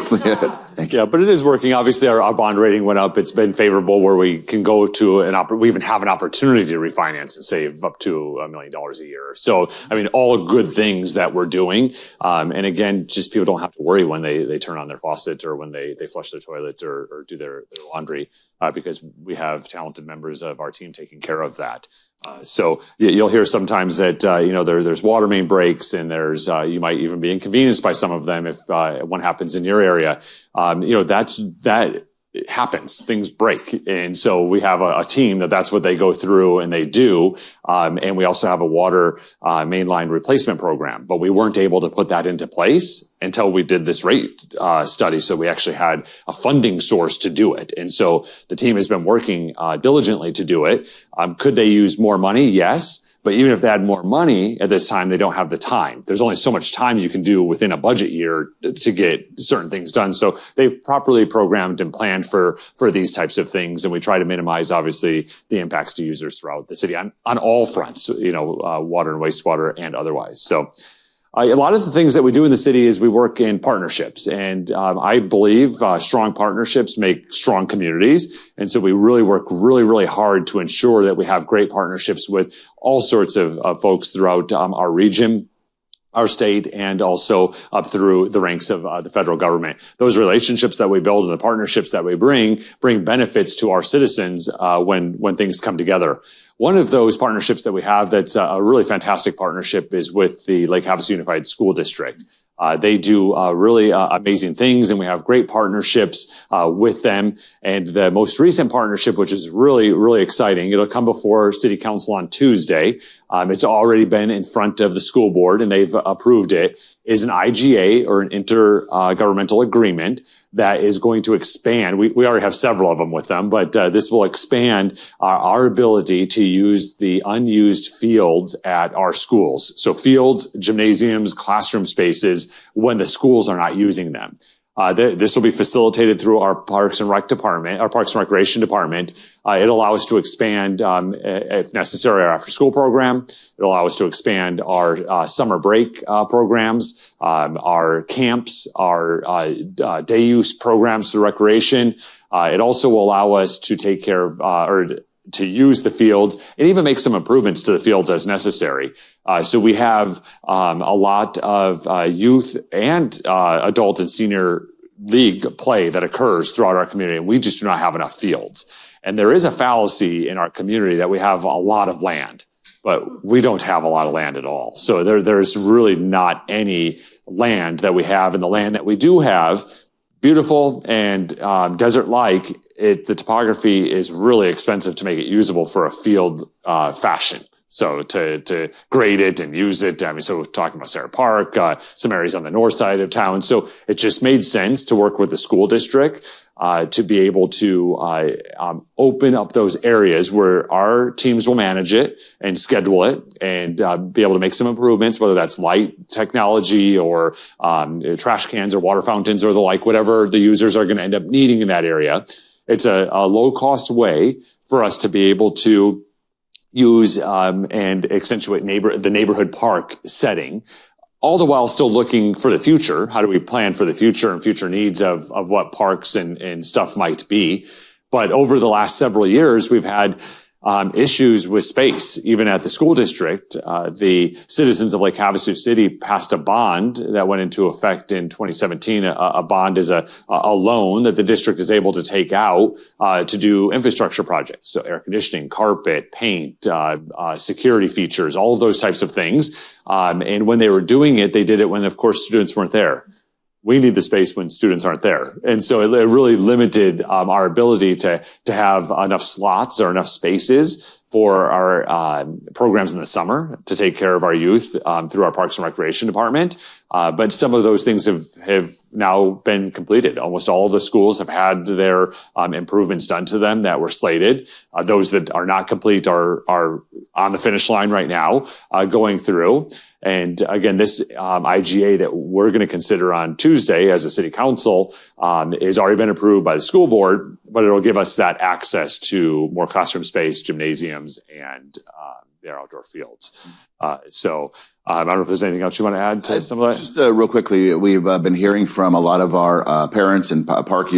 Thank you. Yeah, but it is working. Obviously, our bond rating went up. It's been favorable where we can go to we even have an opportunity to refinance and save up to $1 million a year. So, I mean, all good things that we're doing. And again, just people don't have to worry when they turn on their faucet or when they flush their toilet or do their laundry, because we have talented members of our team taking care of that. So you'll hear sometimes that, there's water main breaks and you might even be inconvenienced by some of them if one happens in your area. That happens. Things break. And so we have a team that's what they go through and they do. And we also have a water mainline replacement program, but we weren't able to put that into place until we did this rate study. So we actually had a funding source to do it. And so the team has been working diligently to do it. Could they use more money? Yes. But even if they had more money at this time, they don't have the time. There's only so much time you can do within a budget year to get certain things done. So they've properly programmed and planned for these types of things. And we try to minimize, obviously, the impacts to users throughout the city on all fronts, water and wastewater and otherwise. So a lot of the things that we do in the city is we work in partnerships. And I believe strong partnerships make strong communities. And so we really work really, really hard to ensure that we have great partnerships with all sorts of folks throughout our region, our state, and also up through the ranks of the federal government. Those relationships that we build and the partnerships that we bring benefits to our citizens when things come together. One of those partnerships that we have that's a really fantastic partnership is with the Lake Havasu Unified School District. They do really amazing things, and we have great partnerships with them. And the most recent partnership, which is really, really exciting, it'll come before City Council on Tuesday. It's already been in front of the school board, and they've approved it, is an IGA, or an intergovernmental agreement, that is going to expand. We already have several of them with them, but this will expand our ability to use the unused fields at our schools. So fields, gymnasiums, classroom spaces when the schools are not using them. This will be facilitated through our Parks and Recreation Department. It'll allow us to expand, if necessary, our after-school program. It'll allow us to expand our summer break programs, our camps, our day use programs through recreation. It also will allow us to take care of to use the fields and even make some improvements to the fields as necessary. So we have a lot of youth and adult and senior league play that occurs throughout our community, and we just do not have enough fields. And there is a fallacy in our community that we have a lot of land. but we don't have a lot of land at all. So there's really not any land that we have, and the land that we do have, beautiful and desert-like, the topography is really expensive to make it usable for a field fashion. So to grade it and use it, so we're talking about Sarah Park, some areas on the north side of town. So it just made sense to work with the school district to be able to open up those areas where our teams will manage it and schedule it and be able to make some improvements, whether that's light technology or trash cans or water fountains or the like, whatever the users are going to end up needing in that area. It's a low-cost way for us to be able to use and accentuate the neighborhood park setting, all the while still looking for the future. How do we plan for the future and future needs of what parks and stuff might be? But over the last several years, we've had issues with space, even at the school district. The citizens of Lake Havasu City passed a bond that went into effect in 2017. A bond is a loan that the district is able to take out to do infrastructure projects. So air conditioning, carpet, paint, security features, all of those types of things. And when they were doing it, they did it when, of course, students weren't there. We need the space when students aren't there. And so it really limited our ability to have enough slots or enough spaces for our programs in the summer to take care of our youth through our Parks and Recreation Department. But some of those things have now been completed. Almost all of the schools have had their improvements done to them that were slated. Those that are not complete are on the finish line right now, going through. And again, this IGA that we're going to consider on Tuesday as a city council has already been approved by the school board, but it'll give us that access to more classroom space, gymnasiums, and their outdoor fields. So I don't know if there's anything else you want to add to some of that. Just real quickly, we've been hearing from a lot of our parents and park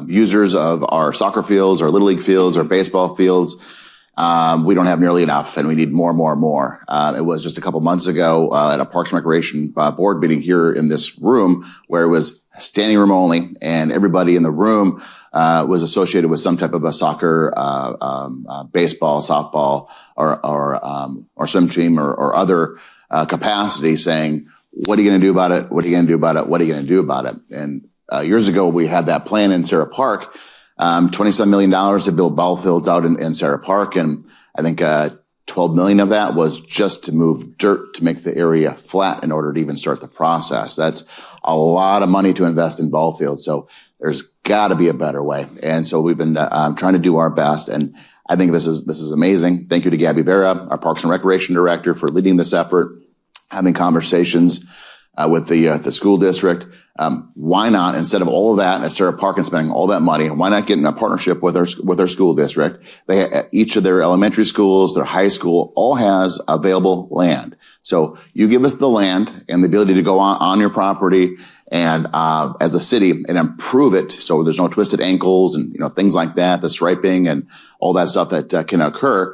users of our soccer fields, our Little League fields, our baseball fields. We don't have nearly enough, and we need more and more and more. It was just a couple months ago at a Parks and Recreation board meeting here in this room where it was standing room only, and everybody in the room was associated with some type of a soccer, baseball, softball, or swim team or other capacity, saying, "What are you going to do about it? What are you going to do about it? What are you going to do about it?" And years ago, we had that plan in Sarah Park. $27 million to build ball fields out in Sarah Park. And I think, 12 million of that was just to move dirt to make the area flat in order to even start the process. That's a lot of money to invest in ball fields. So there's got to be a better way. And so we've been, trying to do our best. And I think this is amazing. Thank you to Gabby Vera, our Parks and Recreation Director, for leading this effort, having conversations with the school district. Why not, instead of all of that at Sarah Park and spending all that money, why not get in a partnership with our school district? Each of their elementary schools, their high school, all has available land. So you give us the land and the ability to go on your property and as a city and improve it so there's no twisted ankles and things like that, the striping and all that stuff that can occur.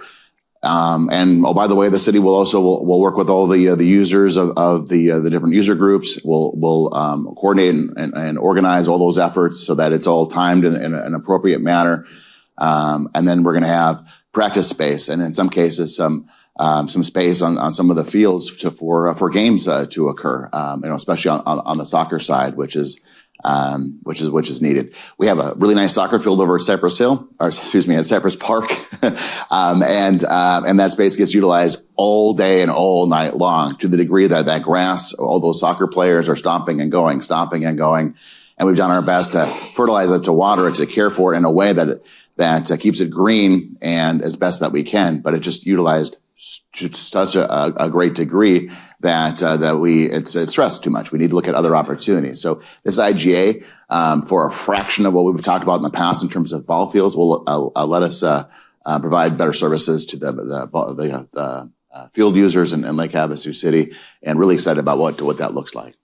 And by the way, the city will also work with all the users of the different user groups. We'll coordinate and organize all those efforts so that it's all timed in an appropriate manner. And then we're going to have practice space, and in some cases some space on some of the fields for games to occur. Especially on the soccer side, which is needed. We have a really nice soccer field over at Cypress Park. And that space gets utilized all day and all night long, to the degree that grass, all those soccer players are stomping and going. And we've done our best to fertilize it, to water it, to care for it in a way that keeps it green and as best that we can. But it just utilized to such a great degree that it's stressed too much. We need to look at other opportunities. So this IGA, for a fraction of what we've talked about in the past in terms of ball fields, will let us provide better services to the field users in Lake Havasu City, and really excited about what that looks like.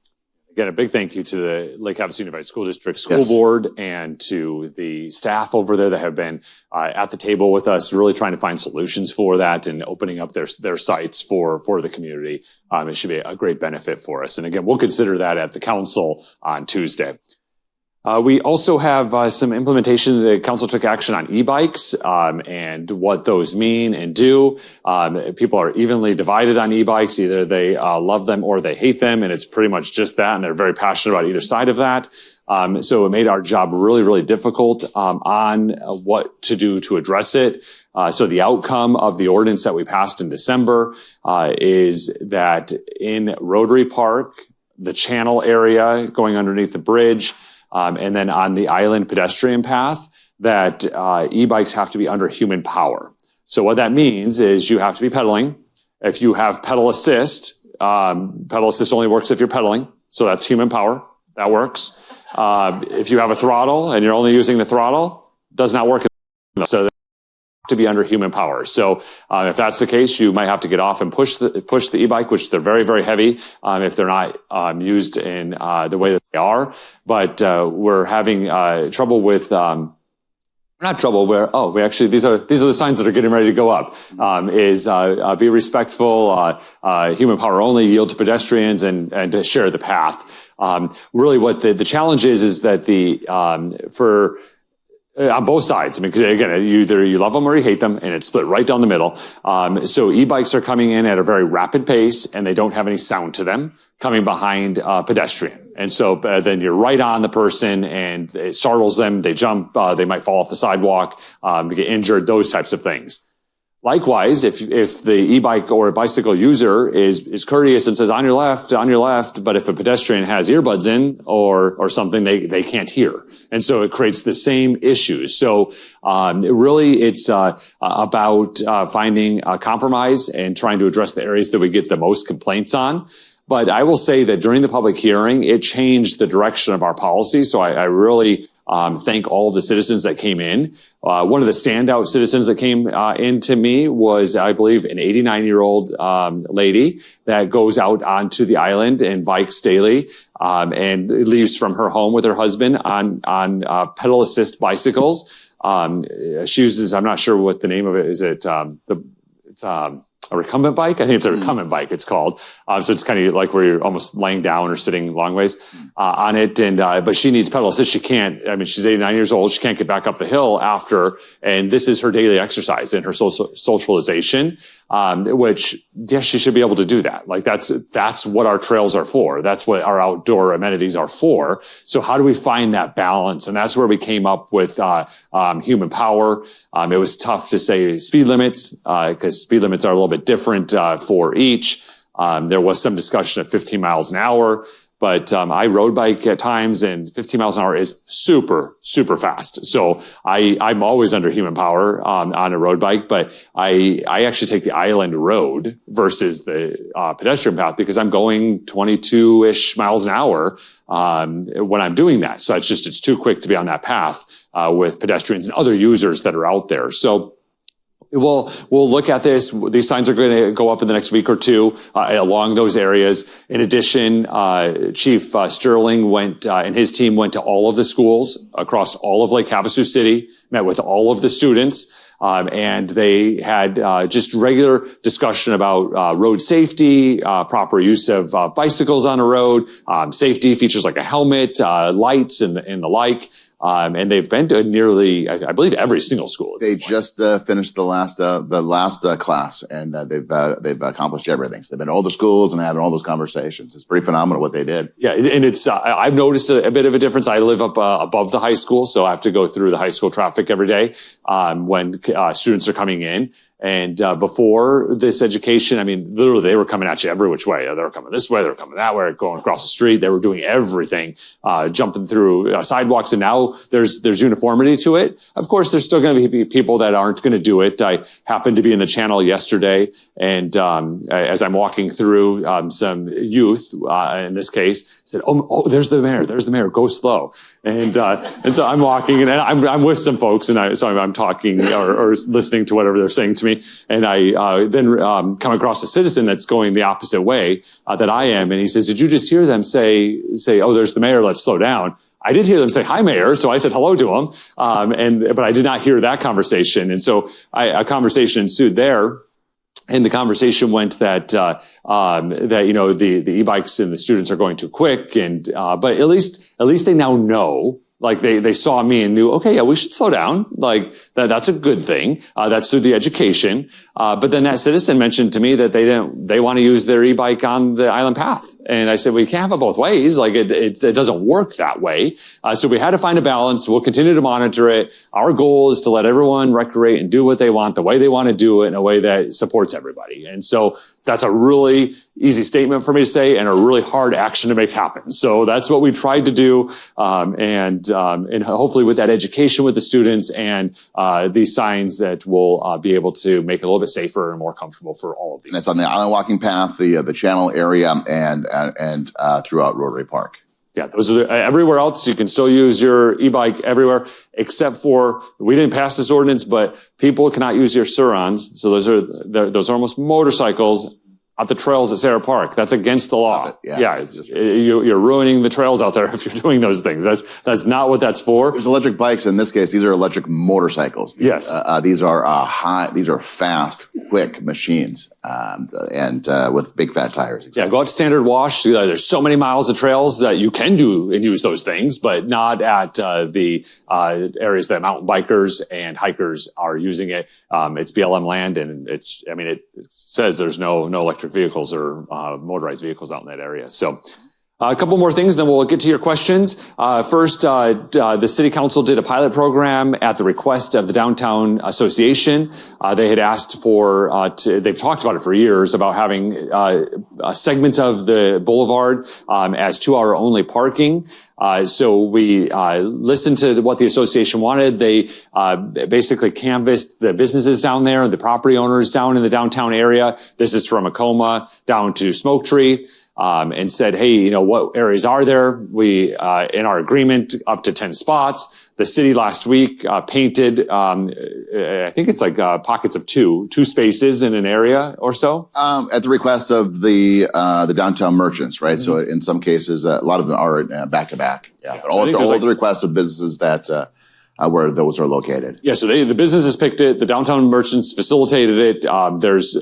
Again, a big thank you to the Lake Havasu Unified School District School Board and to the staff over there that have been at the table with us, really trying to find solutions for that and opening up their sites for the community. It should be a great benefit for us. And again, we'll consider that at the council on Tuesday. We also have some implementation. The council took action on e-bikes and what those mean and do. People are evenly divided on e-bikes. Either they love them or they hate them, and it's pretty much just that, and they're very passionate about either side of that. So it made our job really, really difficult on what to do to address it. So the outcome of the ordinance that we passed in December is that in Rotary Park, the channel area going underneath the bridge, and then on the island pedestrian path, that e-bikes have to be under human power. So what that means is you have to be pedaling. If you have pedal assist only works if you're pedaling. So that's human power. That works. If you have a throttle and you're only using the throttle, does not work. So they have to be under human power. So if that's the case, you might have to get off and push the e-bike, which they're very, very heavy if they're not used in the way that they are. But we're having trouble with not trouble where, these are the signs that are getting ready to go up, be respectful, human power only, yield to pedestrians, and to share the path. Really what the challenge is that on both sides. I mean, 'cause again, either you love them or you hate them, and it's split right down the middle. So e-bikes are coming in at a very rapid pace, and they don't have any sound to them coming behind pedestrian. And so then you're right on the person, and it startles them. They jump. They might fall off the sidewalk, get injured. Those types of things. Likewise, if the e-bike or a bicycle user is courteous and says on your left, but if a pedestrian has earbuds in or something, they can't hear. And so it creates the same issues. So really it's about finding a compromise and trying to address the areas that we get the most complaints on. But I will say that during the public hearing, it changed the direction of our policy. So I really thank all of the citizens that came in. One of the standout citizens that came in to me was, I believe, an 89-year-old lady that goes out onto the island and bikes daily and leaves from her home with her husband on pedal assist bicycles. She uses, I'm not sure what the name of it is. It's a recumbent bike. I think it's a recumbent bike, it's called. So it's kind of like where you're almost laying down or sitting long ways on it. And but she needs pedal assist. She can't, I mean, she's 89 years old. She can't get back up the hill after. And this is her daily exercise and her socialization, which, yes, she should be able to do that. Like that's what our trails are for. That's what our outdoor amenities are for. So how do we find that balance? And that's where we came up with human power. It was tough to say speed limits because speed limits are a little bit different for each. There was some discussion of 15 miles an hour, but I road bike at times, and 15 miles an hour is super, super fast. So I'm always under human power on a road bike, but I actually take the island road versus the pedestrian path because I'm going 22-ish miles an hour when I'm doing that. So it's too quick to be on that path with pedestrians and other users that are out there. So we'll look at this. These signs are going to go up in the next week or two along those areas. In addition, Chief Sterling and his team went to all of the schools across all of Lake Havasu City, met with all of the students, and they had just regular discussion about road safety, proper use of bicycles on a road, safety features like a helmet, lights, and the like. And they've been to nearly, I believe, every single school. They just finished the last class, and they've accomplished everything. So they've been to all the schools and having all those conversations. It's pretty phenomenal what they did. Yeah, and it's I've noticed a bit of a difference. I live up above the high school, so I have to go through the high school traffic every day when students are coming in. And before this education, I mean, literally, they were coming at you every which way. They were coming this way, they were coming that way, going across the street. They were doing everything, jumping through sidewalks. And now there's uniformity to it. Of course, there's still going to be people that aren't going to do it. I happened to be in the channel yesterday, and as I'm walking through, some youth, in this case, said, "Oh, there's the mayor. Go slow." And so I'm walking, and I'm with some folks, and so I'm talking or listening to whatever they're saying to me. And I then come across a citizen that's going the opposite way that I am. And he says, "Did you just hear them say, oh, there's the mayor, let's slow down?" I did hear them say, "Hi, Mayor." So I said hello to him. But I did not hear that conversation. And so a conversation ensued there. And the conversation went that you know, the e-bikes and the students are going too quick. But at least they now know Like they saw me and knew, okay, yeah, we should slow down. Like that's a good thing. That's through the education. But then that citizen mentioned to me that they want to use their e-bike on the island path. And I said, well, you can't have it both ways. Like it doesn't work that way. So we had to find a balance. We'll continue to monitor it. Our goal is to let everyone recreate and do what they want, the way they want to do it, in a way that supports everybody. And so that's a really easy statement for me to say and a really hard action to make happen. So that's what we tried to do. And hopefully with that education with the students and these signs that we'll be able to make it a little bit safer and more comfortable for all of these. And that's on the island walking path, the channel area, and throughout Rotary Park. Yeah, those are everywhere else. You can still use your e-bike everywhere, except for, we didn't pass this ordinance, but people cannot use your Surons. So those are almost motorcycles at the trails at Sarah Park. That's against the law. Yeah. It's just, you're ruining the trails out there if you're doing those things. That's not what that's for. There's electric bikes. In this case, these are electric motorcycles. Yes. These are fast, quick machines, and with big fat tires. Exactly. Yeah, go out to Standard Wash. There's so many miles of trails that you can do and use those things, but not at the areas that mountain bikers and hikers are using it. It's BLM land, and it says there's no electric vehicles or motorized vehicles out in that area. So a couple more things, then we'll get to your questions. First, the City Council did a pilot program at the request of the Downtown Association. They had asked for, they've talked about it for years, about having segments of the boulevard as 2-hour only parking. So we listened to what the association wanted. They basically canvassed the businesses down there and the property owners down in the downtown area. This is from Acoma down to Smoke Tree. And said, hey, what areas are there? We, in our agreement, up to 10 spots. The city last week, painted, I think it's like, pockets of two spaces in an area or so. At the request of the downtown merchants, right? Mm-hmm. So in some cases, a lot of them are back to back. Yeah. But all the requests of businesses that, where those are located. Yeah. So the businesses picked it. The downtown merchants facilitated it. There's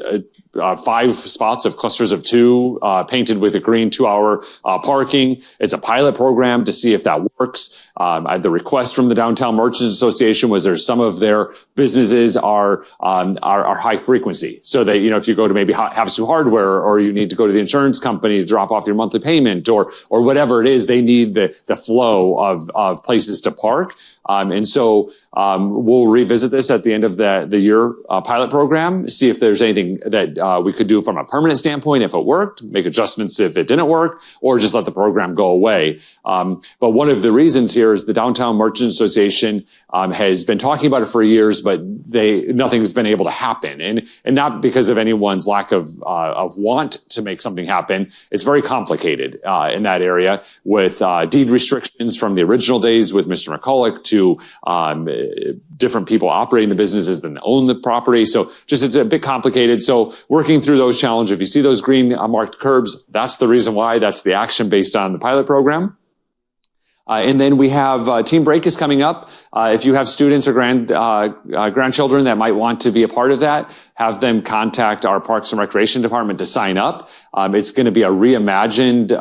5 spots of clusters of 2, painted with a green 2-hour parking. It's a pilot program to see if that works. The request from the Downtown Merchants Association was there's some of their businesses are high frequency. So they, if you go to maybe Havasu Hardware, or you need to go to the insurance company to drop off your monthly payment, or whatever it is, they need the flow of places to park. And so we'll revisit this at the end of the year pilot program, see if there's anything that we could do from a permanent standpoint if it worked, make adjustments if it didn't work, or just let the program go away. But one of the reasons here is the Downtown Merchant Association has been talking about it for years, but nothing's been able to happen. And not because of anyone's lack of want to make something happen. It's very complicated in that area with deed restrictions from the original days with Mr. McCulloch to different people operating the businesses than own the property. So just it's a bit complicated. So working through those challenges, if you see those green marked curbs, that's the reason why. That's the action based on the pilot program. And then we have Team Break is coming up. If you have students or grandchildren that might want to be a part of that, have them contact our Parks and Recreation Department to sign up. It's going to be a reimagined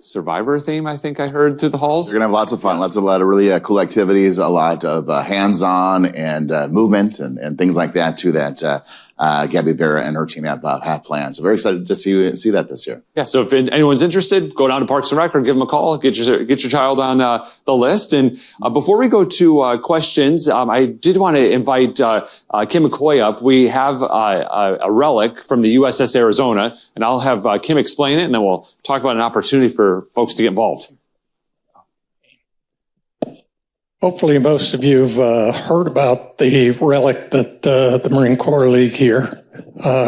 Survivor theme, I think I heard through the halls. We're going to have lots of fun, a lot of really cool activities, a lot of hands-on and movement and things like that too that Gabby Vera and her team have planned. So very excited to see that this year. Yeah. So if anyone's interested, go down to Parks and Rec or give them a call. Get your child on the list. And before we go to questions, I did want to invite Kim McCoy up. We have a relic from the USS Arizona, and I'll have Kim explain it, and then we'll talk about an opportunity for folks to get involved. Hopefully most of you have heard about the relic that the Marine Corps League here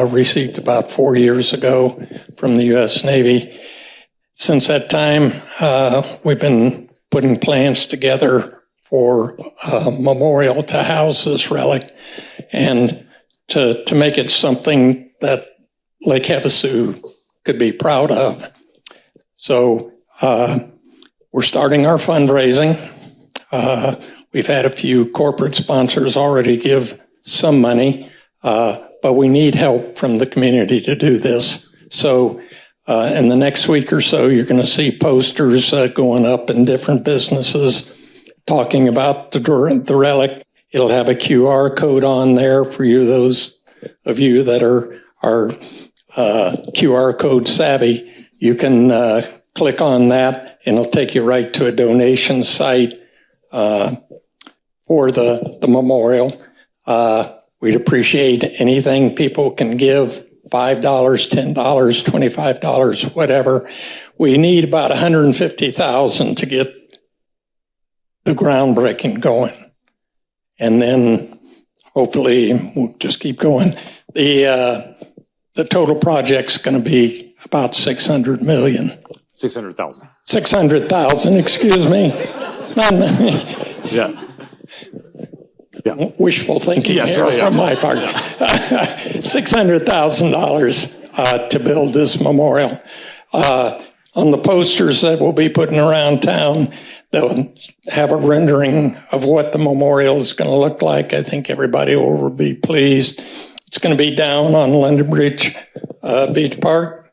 received about 4 years ago from the U.S. Navy. Since that time, we've been putting plans together for a memorial to house this relic and to make it something that Lake Havasu could be proud of. So we're starting our fundraising. We've had a few corporate sponsors already give some money, but we need help from the community to do this. So in the next week or so, you're going to see posters going up in different businesses talking about the relic. It'll have a QR code on there for you, those of you that are QR code savvy. You can click on that, and it'll take you right to a donation site for the memorial. We'd appreciate anything people can give, $5, $10, $25, whatever. We need about $150,000 to get the groundbreaking going. And then hopefully we'll just keep going. The total project's going to be about $600 million. 600,000. 600,000, excuse me. Yeah. Yeah. Wishful thinking from my part. $600,000 to build this memorial. On the posters that we'll be putting around town, they'll have a rendering of what the memorial is going to look like. I think everybody will be pleased. It's going to be down on London Bridge Beach Park.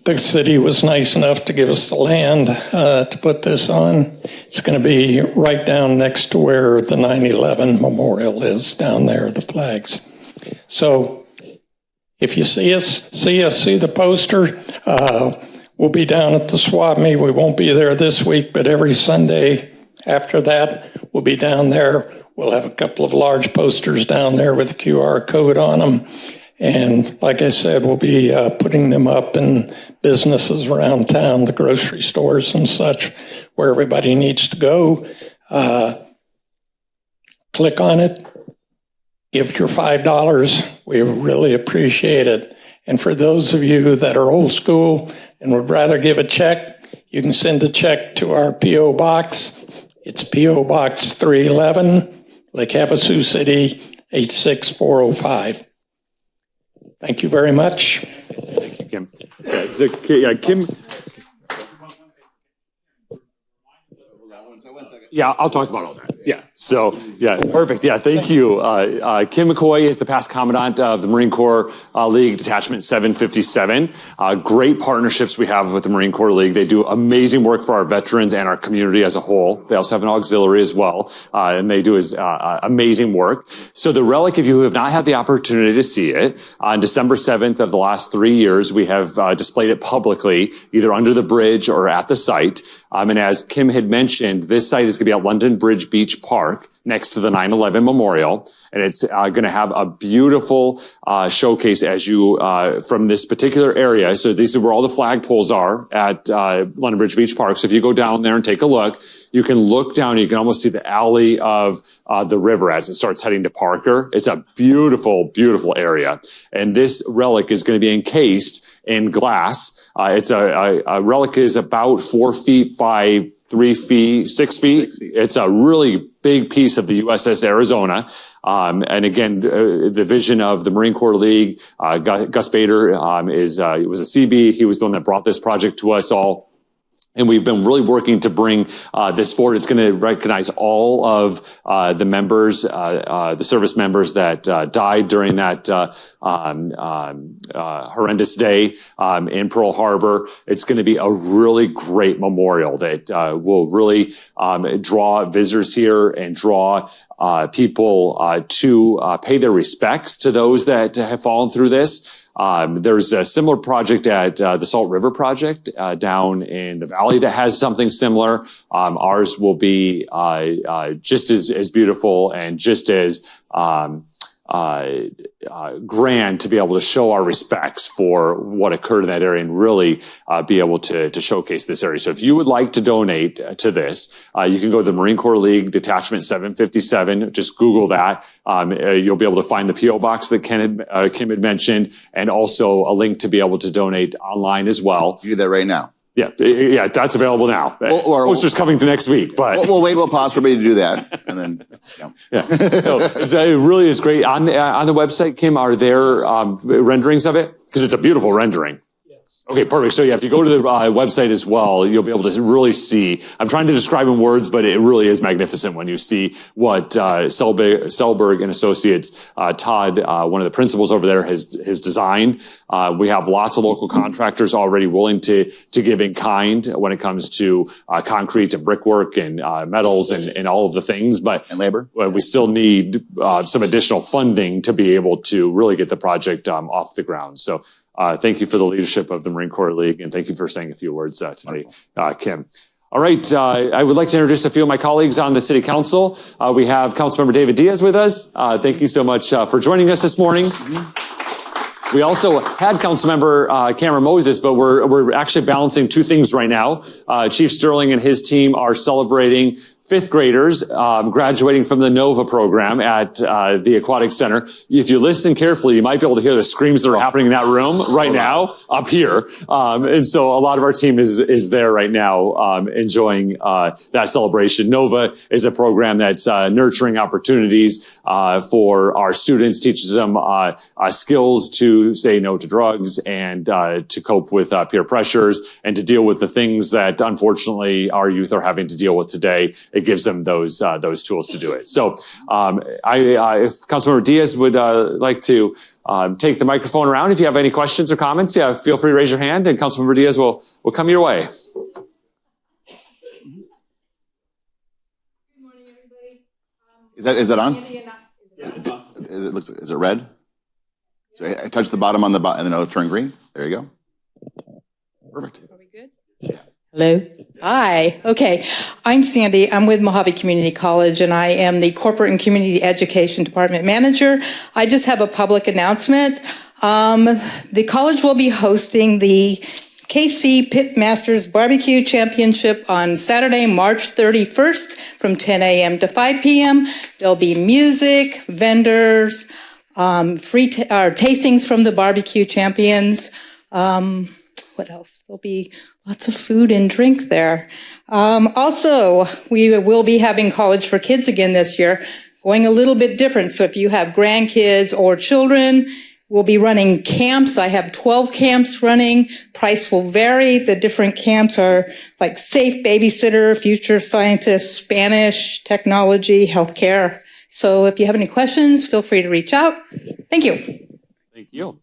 The city was nice enough to give us the land to put this on. It's going to be right down next to where the 9/11 memorial is down there, the flags. So if you see the poster, we'll be down at the swap meet. We won't be there this week, but every Sunday after that, we'll be down there. We'll have a couple of large posters down there with a QR code on them. And like I said, we'll be putting them up in businesses around town, the grocery stores and such, where everybody needs to go. Click on it. Give your $5. We really appreciate it. And for those of you that are old school and would rather give a check, you can send a check to our P.O. Box. It's P.O. Box 311, Lake Havasu City, 86405. Thank you very much. Thank you, Kim. Kim. Yeah, I'll talk about all that. Yeah. So, yeah, perfect. Yeah, thank you. Kim McCoy is the past commandant of the Marine Corps League Detachment 757. Great partnerships we have with the Marine Corps League. They do amazing work for our veterans and our community as a whole. They also have an auxiliary as well, and they do amazing work. So the relic, if you have not had the opportunity to see it, on December 7th of the last 3 years, we have displayed it publicly, either under the bridge or at the site. And as Kim had mentioned, this site is going to be at London Bridge Beach Park next to the 9/11 Memorial. And it's going to have a beautiful showcase as you from this particular area. So these are where all the flagpoles are at London Bridge Beach Park. So if you go down there and take a look, you can look down, you can almost see the alley of the river as it starts heading to Parker. It's a beautiful, beautiful area. And this relic is going to be encased in glass. It's a relic is about 4 feet by 3 feet, 6 feet. It's a really big piece of the USS Arizona. And again, the vision of the Marine Corps League, Gus Bader was a CB. He was the one that brought this project to us all. And we've been really working to bring this forward. It's going to recognize all of the members, the service members that died during that horrendous day in Pearl Harbor. It's going to be a really great memorial that will really draw visitors here and draw people to pay their respects to those that have fallen through this. There's a similar project at the Salt River Project down in the valley that has something similar. Ours will be just as beautiful and just as grand to be able to show our respects for what occurred in that area and really be able to showcase this area. So if you would like to donate to this, you can go to the Marine Corps League Detachment 757. Just Google that. You'll be able to find the P.O. box that Kim had mentioned, and also a link to be able to donate online as well. You do that right now. Yeah, that's available now. Poster's coming to next week, but we'll pause for me to do that, and then So it really is great. On the website, Kim, are there renderings of it? Because it's a beautiful rendering. Okay, perfect. So yeah, if you go to the website as well, you'll be able to really see. I'm trying to describe in words, but it really is magnificent when you see what Selberg and Associates, Todd, one of the principals over there, has designed. We have lots of local contractors already willing to give in kind when it comes to concrete and brickwork and metals and all of the things. But And labor. we still need some additional funding to be able to really get the project off the ground. So. Thank you for the leadership of the Marine Corps League, and thank you for saying a few words today, Kim. All right, I would like to introduce a few of my colleagues on the City Council. We have Councilmember David Diaz with us. Thank you so much for joining us this morning. We also had Councilmember Cameron Moses, but we're actually balancing two things right now. Chief Sterling and his team are celebrating fifth graders graduating from the NOVA program at the Aquatic Center. If you listen carefully, you might be able to hear the screams that are happening in that room right now up here. And so a lot of our team is there right now enjoying that celebration. NOVA is a program that's nurturing opportunities for our students, teaches them skills to say no to drugs and to cope with peer pressures and to deal with the things that unfortunately our youth are having to deal with today. It gives them those tools to do it. So, if Councilmember Diaz would like to take the microphone around, if you have any questions or comments, yeah, feel free to raise your hand, and Councilmember Diaz will come your way. Good morning, everybody. Is that on? Is it red? So I touch the bottom on the bottom and then it'll turn green. There you go. Perfect. Are we good? Yeah. Hello. Hi. Okay. I'm Sandy. I'm with Mojave Community College, and I am the Corporate and Community Education Department Manager. I just have a public announcement. The college will be hosting the KC Pit Masters Barbecue Championship on Saturday, March 31st from 10 a.m. to 5 p.m. There'll be music, vendors, free tastings from the barbecue champions. What else? There'll be lots of food and drink there. Also, we will be having College for Kids again this year, going a little bit different. So if you have grandkids or children, we'll be running camps. I have 12 camps running. Price will vary. The different camps are like Safe Babysitter, Future Scientist, Spanish, Technology, Healthcare. So if you have any questions, feel free to reach out. Thank you. Thank you.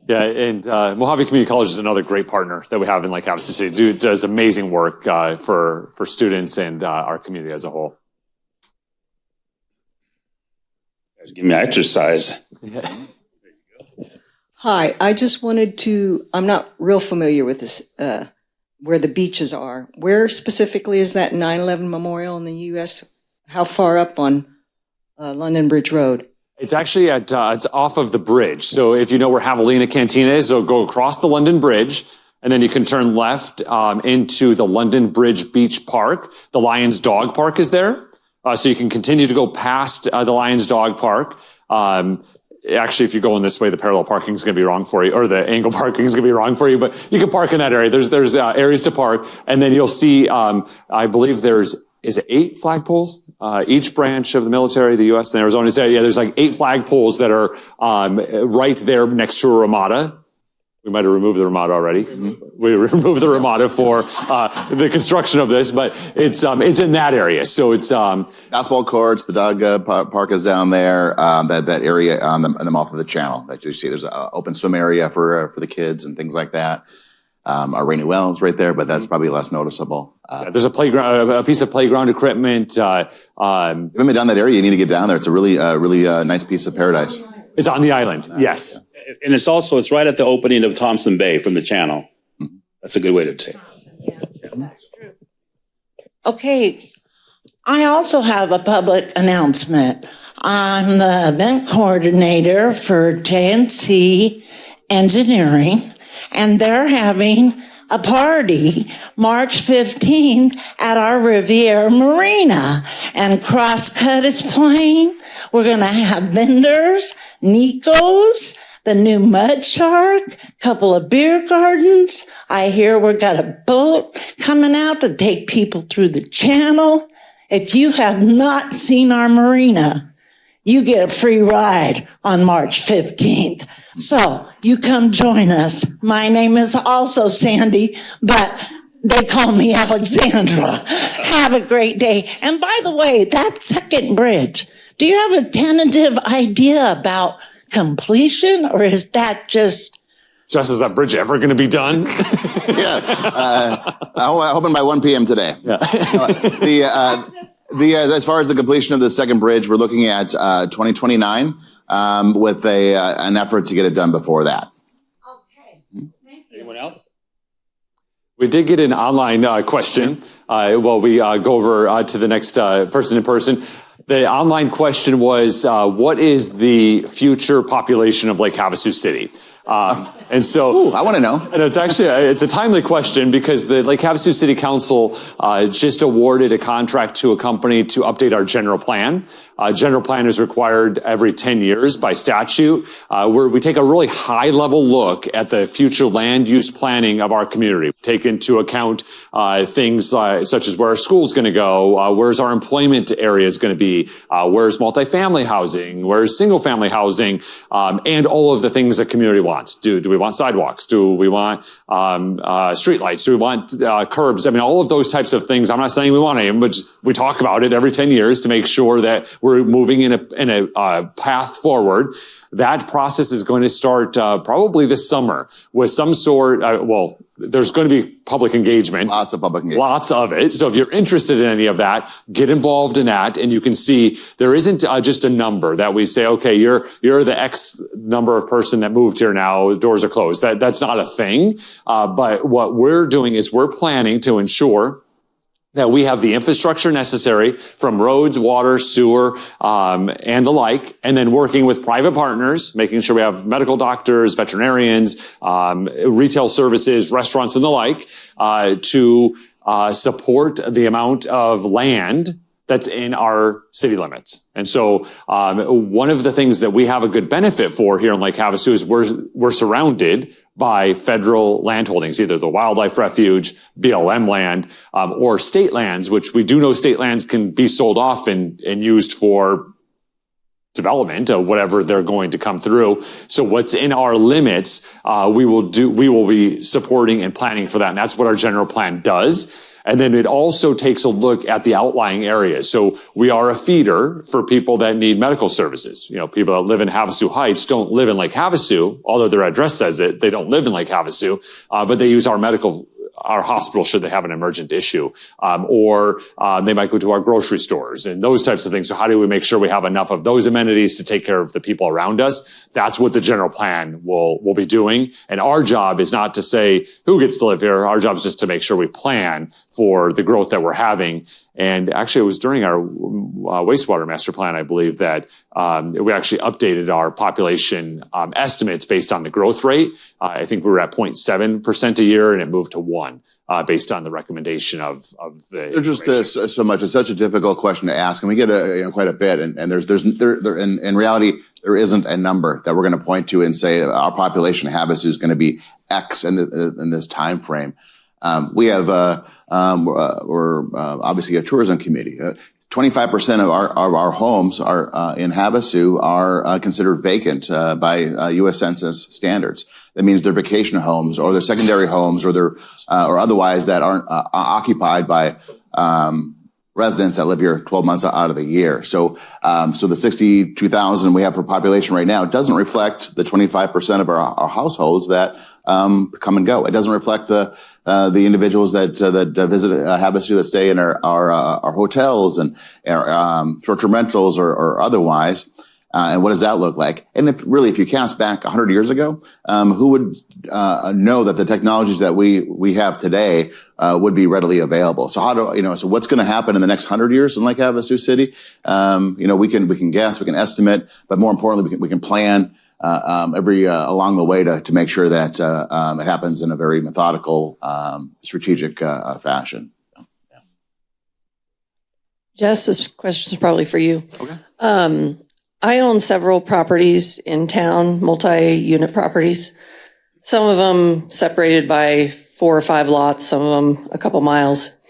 Yeah, and Mojave Community College is another great partner that we have in Lake Havasu City. Does amazing work for students and our community as a whole. Give me exercise. Hi, I just wanted to, I'm not real familiar with this, where the beaches are. Where specifically is that 9/11 Memorial in the U.S.? How far up on London Bridge Road? It's actually it's off of the bridge. So if you know where Javelina Cantina is, so go across the London Bridge, and then you can turn left into the London Bridge Beach Park. The Lions Dog Park is there. So you can continue to go past the Lions Dog Park. Actually, if you go in this way, the parallel parking is going to be wrong for you, or the angle parking is going to be wrong for you, but you can park in that area. There's areas to park, and then you'll see, I believe is it 8 flagpoles? Each branch of the military, the U.S. and Arizona, there's like 8 flagpoles that are right there next to a Ramada. We might have removed the Ramada already. We removed the Ramada for the construction of this, but it's in that area. So it's Basketball courts, the dog park is down there. That area on the mouth of the channel that you see. There's an open swim area for the kids and things like that. Our Rainy Wells right there, but that's probably less noticeable. There's a playground, a piece of playground equipment. If you haven't been down that area, you need to get down there. It's a really nice piece of paradise. It's on the island. Yes. And it's right at the opening of Thompson Bay from the channel. That's a good way to take it. Okay. I also have a public announcement. I'm the event coordinator for JNC Engineering, and they're having a party March 15th at our Riviera Marina, and Crosscut is playing. We're going to have vendors, Nico's, the new Mud Shark, couple of beer gardens. I hear we've got a boat coming out to take people through the channel. If you have not seen our marina, you get a free ride on March 15th. So you come join us. My name is also Sandy, but they call me Alexandra. Have a great day. And by the way, that second bridge, do you have a tentative idea about completion, or is that just... Jess, is that bridge ever going to be done? Yeah. I'm hoping by 1 p.m. today. Yeah. As far as the completion of the second bridge, we're looking at 2029 with an effort to get it done before that. Okay. Thank you. Anyone else? We did get an online question. While we go over to the next person in person. The online question was, what is the future population of Lake Havasu City? And so I want to know. And it's actually, it's a timely question because the Lake Havasu City Council just awarded a contract to a company to update our general plan. General plan is required every 10 years by statute, where we take a really high level look at the future land use planning of our community. Take into account things such as where our school's going to go, where's our employment areas going to be, where's multifamily housing, where's single family housing, and all of the things the community wants. Do we want sidewalks? Do we want streetlights? Do we want curbs? I mean, all of those types of things. I'm not saying we want them, but we talk about it every 10 years to make sure that we're moving in a path forward. That process is going to start probably this summer with some sort. There's going to be public engagement. Lots of public engagement. Lots of it. So if you're interested in any of that, get involved in that. And you can see there isn't just a number that we say, okay, you're the X number of person that moved here now, doors are closed. That's not a thing. But what we're doing is we're planning to ensure that we have the infrastructure necessary from roads, water, sewer, and the like, and then working with private partners, making sure we have medical doctors, veterinarians, retail services, restaurants, and the like, to support the amount of land that's in our city limits. And so one of the things that we have a good benefit for here in Lake Havasu is we're surrounded by federal land holdings, either the wildlife refuge, BLM land, or state lands, which we do know state lands can be sold off and used for development of whatever they're going to come through. So what's in our limits, we will be supporting and planning for that. And that's what our general plan does. And then it also takes a look at the outlying areas. So we are a feeder for people that need medical services. You know, people that live in Havasu Heights don't live in Lake Havasu, although their address says it. They don't live in Lake Havasu, but they use our hospital should they have an emergent issue, or they might go to our grocery stores and those types of things. So how do we make sure we have enough of those amenities to take care of the people around us? That's what the general plan will be doing. And our job is not to say who gets to live here. Our job is just to make sure we plan for the growth that we're having. And actually, it was during our wastewater master plan, I believe, that we actually updated our population estimates based on the growth rate. I think we were at 0.7% a year, and it moved to 1% based on the recommendation of the. There's just so much. It's such a difficult question to ask, and we get quite a bit. And in reality, there isn't a number that we're going to point to and say our population of Havasu is going to be X in this time frame. We have we're obviously a tourism community. 25% of our homes are in Havasu are considered vacant by U.S. Census standards. That means they're vacation homes or they're secondary homes or they're or otherwise that aren't occupied by residents that live here 12 months out of the year. So the 62,000 we have for population right now doesn't reflect the 25% of our households that come and go. It doesn't reflect the individuals that visit Havasu, that stay in our hotels and short-term rentals or otherwise. And what does that look like? And if you cast back 100 years ago, who would know that the technologies that we have today would be readily available? So so what's going to happen in the next 100 years in Lake Havasu City? We can guess, we can estimate, but more importantly, we can plan along the way to make sure that it happens in a very methodical, strategic fashion. Yeah. Jess, this question is probably for you. Okay. I own several properties in town, multi-unit properties. Some of them separated by 4 or 5 lots, some of them a couple miles.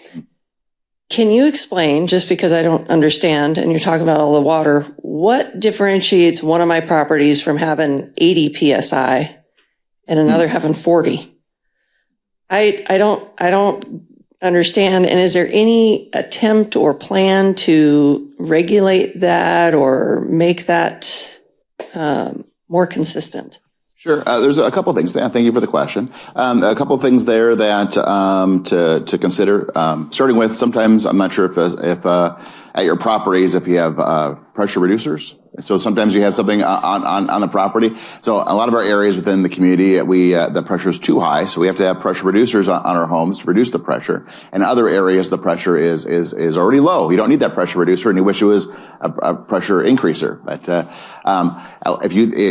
Can you explain, just because I don't understand, and you're talking about all the water, what differentiates one of my properties from having 80 PSI and another having 40? I don't understand. And is there any attempt or plan to regulate that or make that more consistent? Sure. There's a couple of things there. Thank you for the question. A couple of things there that to consider. Starting with, sometimes I'm not sure if at your properties if you have pressure reducers. So sometimes you have something on the property. So a lot of our areas within the community, the pressure is too high, so we have to have pressure reducers on our homes to reduce the pressure. And other areas, the pressure is already low. You don't need that pressure reducer, and you wish it was a pressure increaser. But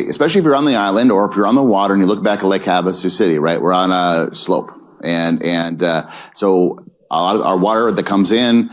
especially if you're on the island or if you're on the water and you look back at Lake Havasu City, right? We're on a slope, and so a lot of our water that comes in.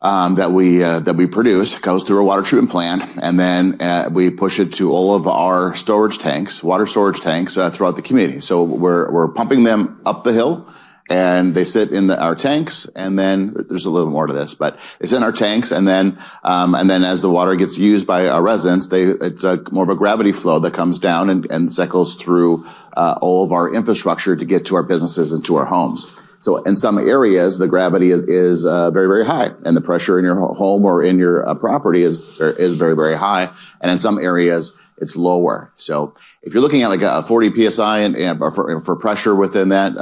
That we produce goes through a water treatment plant, and then we push it to all of our storage tanks, water storage tanks throughout the community. So we're pumping them up the hill, and they sit in our tanks. And then there's a little more to this, but it's in our tanks, and then as the water gets used by our residents, it's more of a gravity flow that comes down and cycles through all of our infrastructure to get to our businesses and to our homes. So in some areas, the gravity is very, very high, and the pressure in your home or in your property is very, very high. And in some areas, it's lower. So if you're looking at like a 40 PSI and for pressure within that,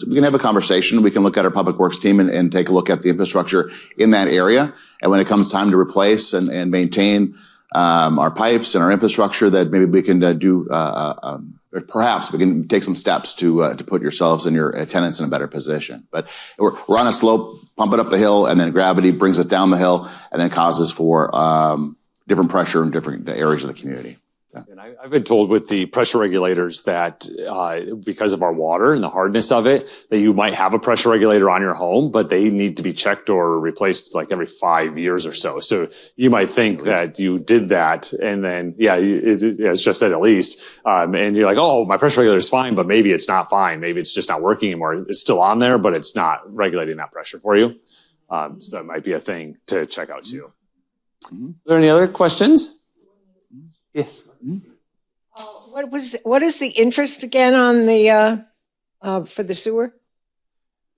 we can have a conversation. We can look at our public works team and take a look at the infrastructure in that area. And when it comes time to replace and maintain our pipes and our infrastructure, that maybe we can do perhaps we can take some steps to put yourselves and your tenants in a better position. But we're on a slope, pump it up the hill, and then gravity brings it down the hill, and then causes for different pressure in different areas of the community. Yeah. And I've been told with the pressure regulators that because of our water and the hardness of it, that you might have a pressure regulator on your home, but they need to be checked or replaced like every 5 years or so. So you might think that you did that, and then it's just said at least, and you're like, oh, my pressure regulator is fine, but maybe it's not fine. Maybe it's just not working anymore. It's still on there, but it's not regulating that pressure for you. So that might be a thing to check out too. Mm-hmm. Are there any other questions? Yes. What is the interest again on the for the sewer?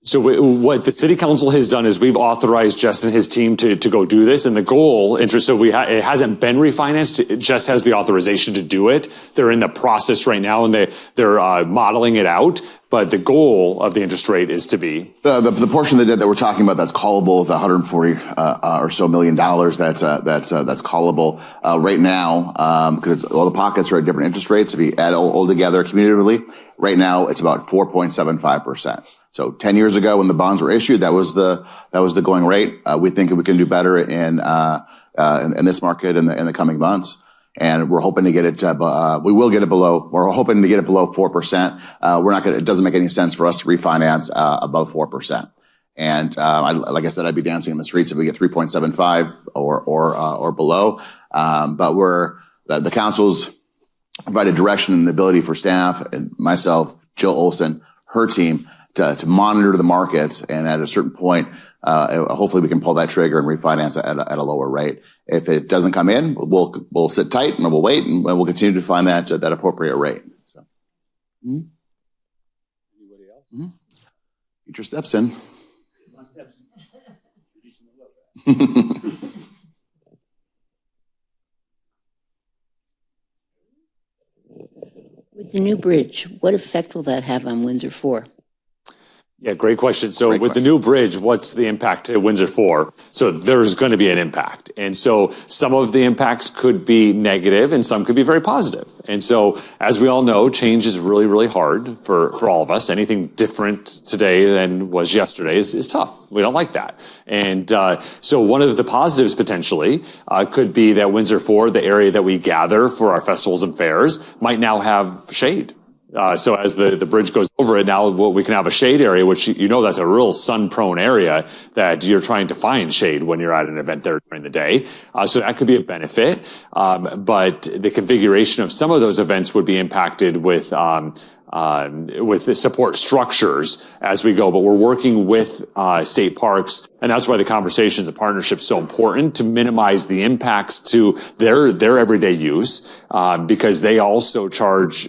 So what the city council has done is we've authorized Jess and his team to go do this, and the goal interest. So it hasn't been refinanced. Jess has the authorization to do it. They're in the process right now, and they're modeling it out. But the goal of the interest rate is to be the portion of the debt that we're talking about that's callable, the $140 or so million that's callable right now, because all the pockets are at different interest rates. If you add all together cumulatively, right now it's about 4.75%. So 10 years ago when the bonds were issued, that was the going rate. We think we can do better in this market in the coming months. And we're hoping to get it, we will get it below, we're hoping to get it below 4%. It doesn't make any sense for us to refinance, above 4%. And, like I said, I'd be dancing in the streets if we get 3.75 or below. But the council's provided direction and the ability for staff and myself, Jill Olson, her team, to monitor the markets, and at a certain point, hopefully we can pull that trigger and refinance at a lower rate. If it doesn't come in, we'll sit tight and we'll wait, and we'll continue to find that appropriate rate. So, Anybody else? Get your steps in. With the new bridge, what effect will that have on Windsor 4? Yeah, great question. So with the new bridge, what's the impact to Windsor 4? So there's going to be an impact. And so some of the impacts could be negative and some could be very positive. And so as we all know, change is really, really hard for all of us. Anything different today than was yesterday is tough. We don't like that. And so one of the positives potentially could be that Windsor 4, the area that we gather for our festivals and fairs, might now have shade. So as the bridge goes over it, now we can have a shade area, which that's a real sun-prone area that you're trying to find shade when you're at an event there during the day. So that could be a benefit. But the configuration of some of those events would be impacted with with the support structures as we go, but we're working with state parks, and that's why the conversations and partnerships so important to minimize the impacts to their everyday use, because they also charge.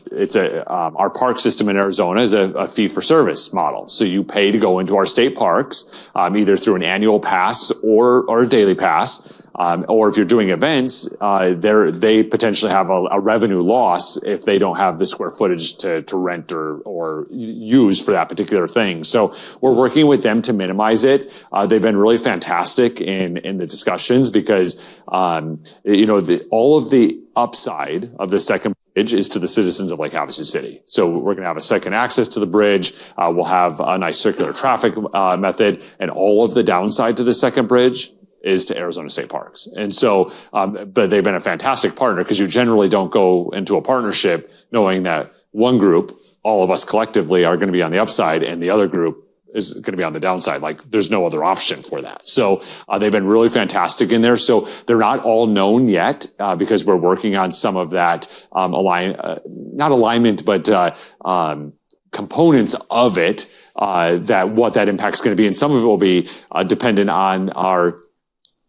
Our park system in Arizona is a fee for service model, so you pay to go into our state parks, either through an annual pass or a daily pass. Or if you're doing events, they potentially have a revenue loss if they don't have the square footage to rent or use for that particular thing. So we're working with them to minimize it. They've been really fantastic in the discussions because, all of the upside of the second bridge is to the citizens of Lake Havasu City. So we're going to have a second access to the bridge. We'll have a nice circular traffic method, and all of the downside to the second bridge is to Arizona State Parks. And so, but they've been a fantastic partner because you generally don't go into a partnership knowing that one group, all of us collectively, are going to be on the upside and the other group is going to be on the downside. Like there's no other option for that. So they've been really fantastic in there. So they're not all known yet because we're working on some of that not alignment, but components of it, that what that impact's going to be. And some of it will be dependent on our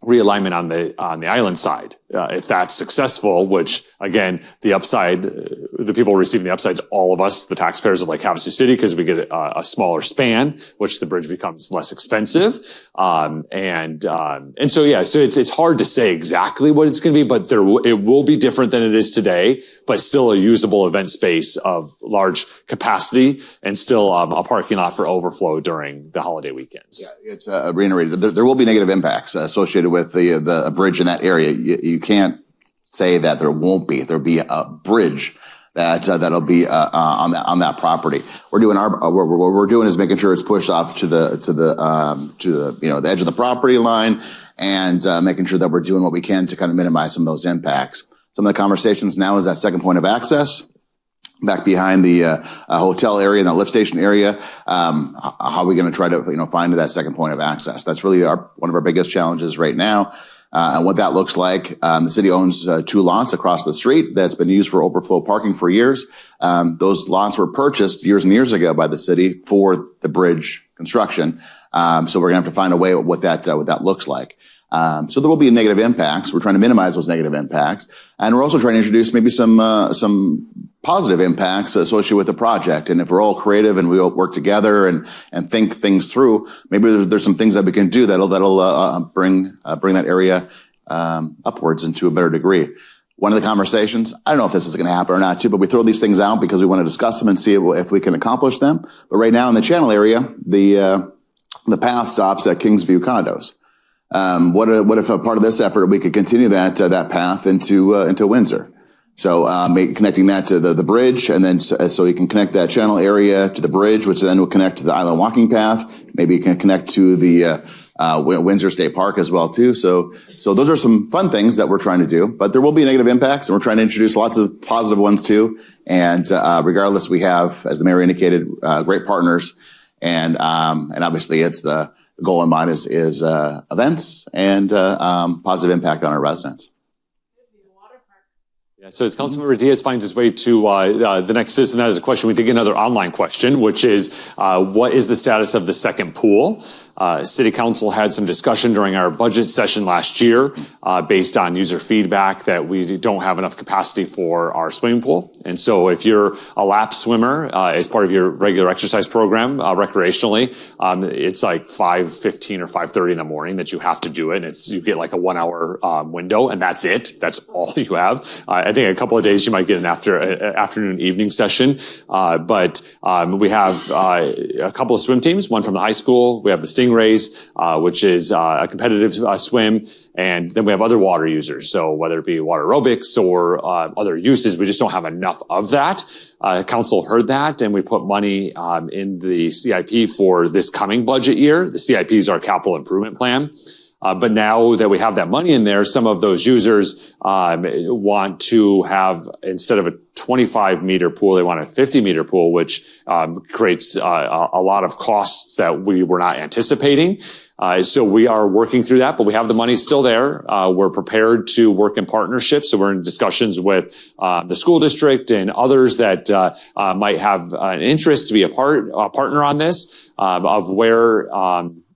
realignment on the island side. If that's successful, which again, the upside, the people receiving the upside is all of us, the taxpayers of Lake Havasu City, because we get a smaller span, which the bridge becomes less expensive. And so, yeah, so it's hard to say exactly what it's going to be, but it will be different than it is today, but still a usable event space of large capacity and still a parking lot for overflow during the holiday weekends. Yeah, it's reiterated. There will be negative impacts associated with the bridge in that area. You can't say that there won't be. There'll be a bridge that'll be on that property. What we're doing is making sure it's pushed off to the the edge of the property line, and making sure that we're doing what we can to kind of minimize some of those impacts. Some of the conversations now is that second point of access back behind the hotel area and the lift station area. How are we going to try to find that second point of access? That's really one of our biggest challenges right now. And what that looks like, the city owns 2 lots across the street that's been used for overflow parking for years. Those lots were purchased years and years ago by the city for the bridge construction. So we're gonna have to find a way what that looks like. So there will be negative impacts. We're trying to minimize those negative impacts. And we're also trying to introduce maybe some positive impacts associated with the project. And if we're all creative and we all work together and think things through, maybe there's some things that we can do that'll bring that area upwards into a better degree. One of the conversations, I don't know if this is going to happen or not too, but we throw these things out because we want to discuss them and see if we can accomplish them. But right now in the Channel area, the path stops at Kingsview Condos. What if a part of this effort we could continue that path into Windsor? So connecting that to the bridge, and then so you can connect that Channel area to the bridge, which then will connect to the Island Walking Path. Maybe you can connect to the Windsor State Park as well too. So those are some fun things that we're trying to do, but there will be negative impacts, and we're trying to introduce lots of positive ones too. And regardless, we have, as the mayor indicated, great partners, and obviously it's the goal in mind is events and positive impact on our residents. Yeah, so as Councilmember Diaz finds his way to the next citizen, that is a question. We did get another online question, which is, what is the status of the second pool? City Council had some discussion during our budget session last year based on user feedback that we don't have enough capacity for our swimming pool. And so if you're a lap swimmer as part of your regular exercise program recreationally, it's like 5:15 or 5:30 in the morning that you have to do it. And you get like a 1 hour window, and that's it. That's all you have. I think a couple of days you might get an afternoon evening session. But we have a couple of swim teams, one from the high school. We have the Stingrays, which is a competitive swim. And then we have other water users. So whether it be water aerobics or other uses, we just don't have enough of that. Council heard that, and we put money in the CIP for this coming budget year. The CIP is our capital improvement plan. But now that we have that money in there, some of those users want to have, instead of a 25 meter pool, they want a 50 meter pool, which creates a lot of costs that we were not anticipating. So we are working through that, but we have the money still there. We're prepared to work in partnership. So we're in discussions with the school district and others that might have an interest to be a partner on this, of where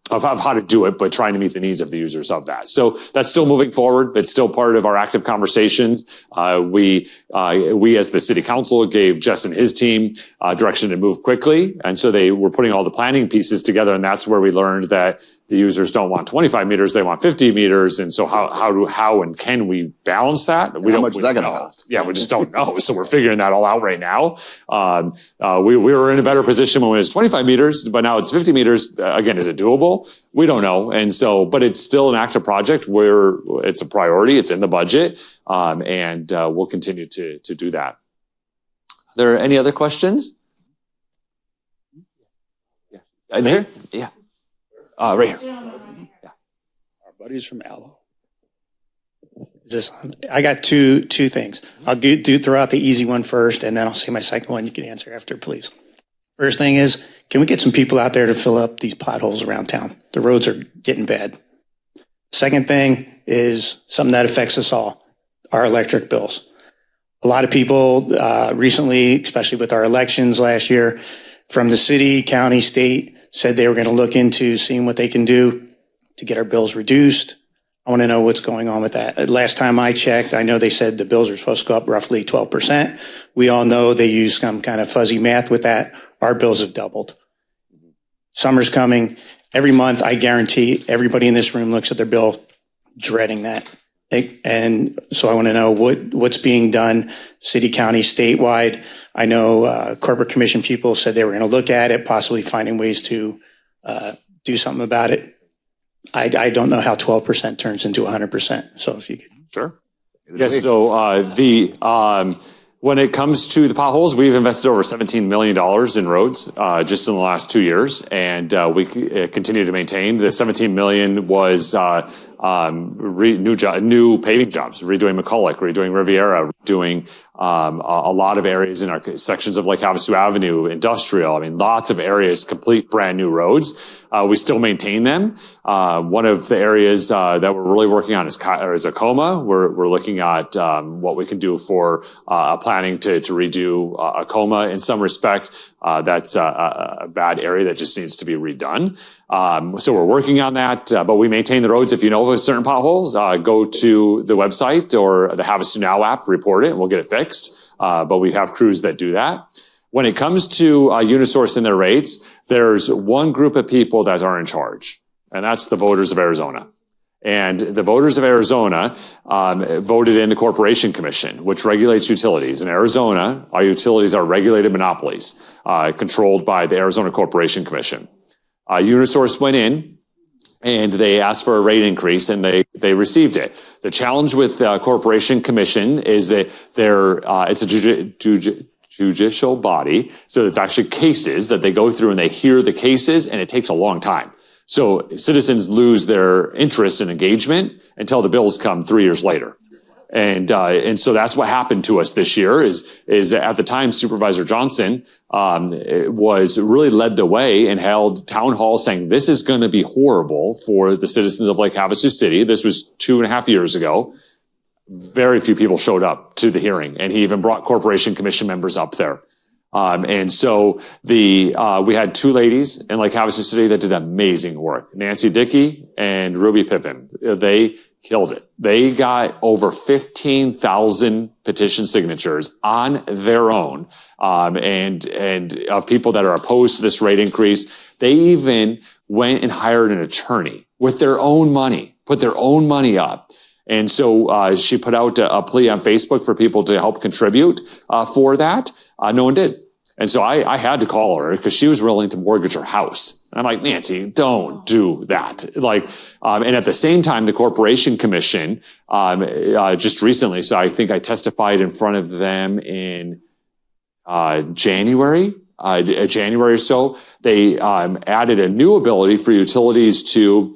of how to do it, but trying to meet the needs of the users of that. So that's still moving forward. It's still part of our active conversations. We as the city council gave Jess and his team direction to move quickly. And so they were putting all the planning pieces together. And that's where we learned that the users don't want 25 meters, they want 50 meters. And so how and can we balance that? How much is that going to cost? Yeah, we just don't know. So we're figuring that all out right now. We were in a better position when it was 25 meters, but now it's 50 meters. Again, is it doable? We don't know. And so, but it's still an active project where it's a priority. It's in the budget. And we'll continue to do that. Are there any other questions? Yeah. There? Yeah. Right here. Yeah. Our buddies from Allo. Is this on? I got two things. I'll do throughout the easy one first, and then I'll say my second one. You can answer after, please. First thing is, can we get some people out there to fill up these potholes around town? The roads are getting bad. Second thing is something that affects us all, our electric bills. A lot of people recently, especially with our elections last year, from the city, county, state, said they were going to look into seeing what they can do to get our bills reduced. I want to know what's going on with that. Last time I checked, I know they said the bills are supposed to go up roughly 12%. We all know they use some kind of fuzzy math with that. Our bills have doubled. Summer's coming. Every month, I guarantee everybody in this room looks at their bill dreading that. And so I want to know what's being done, city, county, statewide. I know corporate commission people said they were going to look at it, possibly finding ways to do something about it. I don't know how 12% turns into 100%. So if you could. Sure. Yes. So when it comes to the potholes, we've invested over $17 million in roads just in the last 2 years, and we continue to maintain. The $17 million was new paving jobs, redoing McCulloch, redoing Riviera, doing a lot of areas in our sections of Lake Havasu Avenue, industrial. I mean, lots of areas, complete brand new roads. We still maintain them. One of the areas that we're really working on is Acoma. We're looking at what we can do for planning to redo Acoma in some respect. That's a bad area that just needs to be redone. So we're working on that, but we maintain the roads. If you know of certain potholes, go to the website or the Havasu Now app, report it, and we'll get it fixed. But we have crews that do that. When it comes to Unisource and their rates, there's one group of people that are in charge, and that's the voters of Arizona. And the voters of Arizona voted in the Corporation Commission, which regulates utilities. In Arizona, our utilities are regulated monopolies, controlled by the Arizona Corporation Commission. Unisource went in and they asked for a rate increase, and they received it. The challenge with the Corporation Commission is that it's a judicial body, so it's actually cases that they go through and they hear the cases, and it takes a long time. So citizens lose their interest and engagement until the bills come 3 years later. And so that's what happened to us this year is at the time, Supervisor Johnson, was really led the way and held town hall saying, this is going to be horrible for the citizens of Lake Havasu City. This was 2.5 years ago. Very few people showed up to the hearing, and he even brought Corporation Commission members up there. And so we had two ladies in Lake Havasu City that did amazing work, Nancy Dickey and Ruby Pippin. They killed it. They got over 15,000 petition signatures on their own, and of people that are opposed to this rate increase. They even went and hired an attorney with their own money, put their own money up. And so she put out a plea on Facebook for people to help contribute for that. No one did. And so I had to call her because she was willing to mortgage her house. And I'm like, Nancy, don't do that. And at the same time, the Corporation Commission, just recently, so I think I testified in front of them in January or so, they added a new ability for utilities to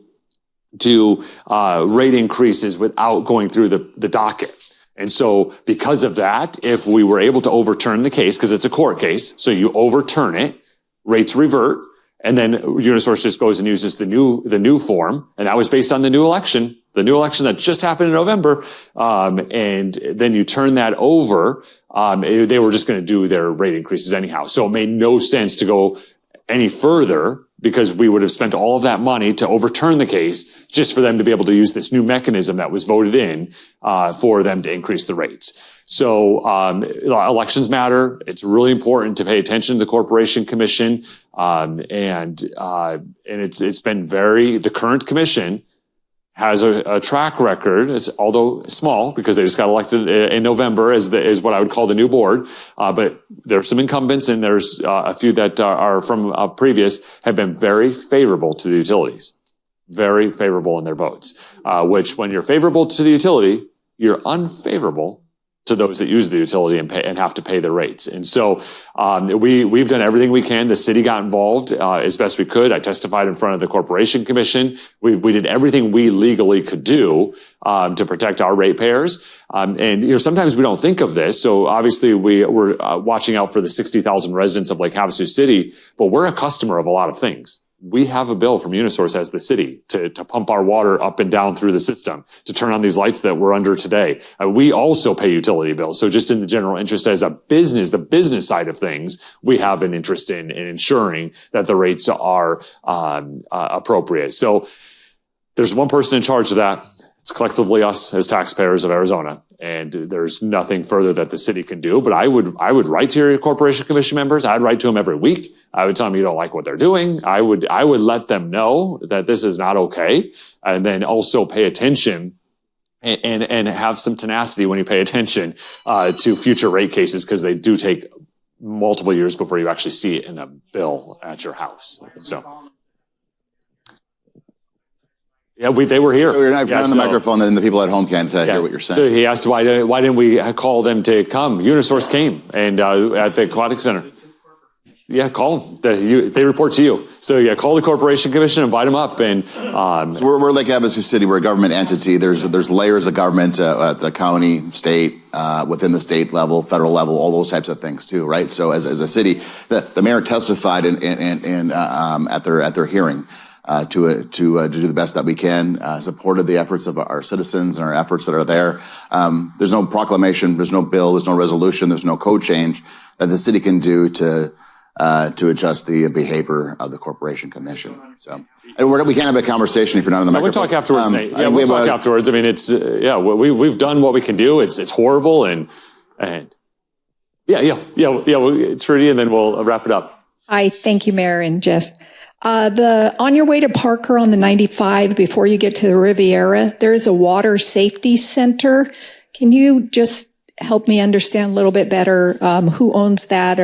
do rate increases without going through the docket. And so because of that, if we were able to overturn the case, because it's a court case, so you overturn it, rates revert, and then Unisource just goes and uses the new form, and that was based on the new election that just happened in November, and then you turn that over. They were just going to do their rate increases anyhow, so it made no sense to go any further, because we would have spent all of that money to overturn the case just for them to be able to use this new mechanism that was voted in for them to increase the rates. So elections matter. It's really important to pay attention to the Corporation Commission, and it's been the current commission has a track record, although small, because they just got elected in November is what I would call the new board. But there's some incumbents, and there's a few that are from previous, have been very favorable to the utilities, very favorable in their votes, which when you're favorable to the utility, you're unfavorable to those that use the utility and have to pay the rates. And so we've done everything we can. The city got involved as best we could. I testified in front of the Corporation Commission. We did everything we legally could do to protect our ratepayers. And sometimes we don't think of this. So obviously we're watching out for the 60,000 residents of Lake Havasu City, but we're a customer of a lot of things. We have a bill from Unisource as the city to pump our water up and down through the system, to turn on these lights that we're under today. We also pay utility bills. So just in the general interest as a business, the business side of things, we have an interest in ensuring that the rates are appropriate. So there's one person in charge of that. It's collectively us as taxpayers of Arizona, and there's nothing further that the city can do. But I would write to your Corporation Commission members. I'd write to them every week. I would tell them you don't like what they're doing. I would let them know that this is not okay, and then also pay attention and have some tenacity when you pay attention to future rate cases, because they do take multiple years before you actually see it in a bill at your house. So. Yeah, they were here. So you're not on the microphone, and the people at home can't hear what you're saying. So he asked why didn't we call them to come? Unisource came and at the Aquatic Center. Yeah, call them. They report to you. So yeah, call the Corporation Commission, invite them up, and so we're Lake Havasu City. We're a government entity. There's layers of government at the county, state, within the state level, federal level, all those types of things too, right? So as a city, the mayor testified at their hearing. To do the best that we can, supported the efforts of our citizens and our efforts that are there. There's no proclamation, there's no bill, there's no resolution, there's no code change that the city can do to adjust the behavior of the Corporation Commission. So, and we can't have a conversation if you're not on the microphone. We'll talk afterwards, Nate. Yeah, we'll talk afterwards. I mean, it's we've done what we can do. It's horrible, and Trudy, and then we'll wrap it up. Hi, thank you, Mayor and Jess. On your way to Parker on the 95, before you get to the Riviera, there is a water safety center. Can you just help me understand a little bit better who owns that?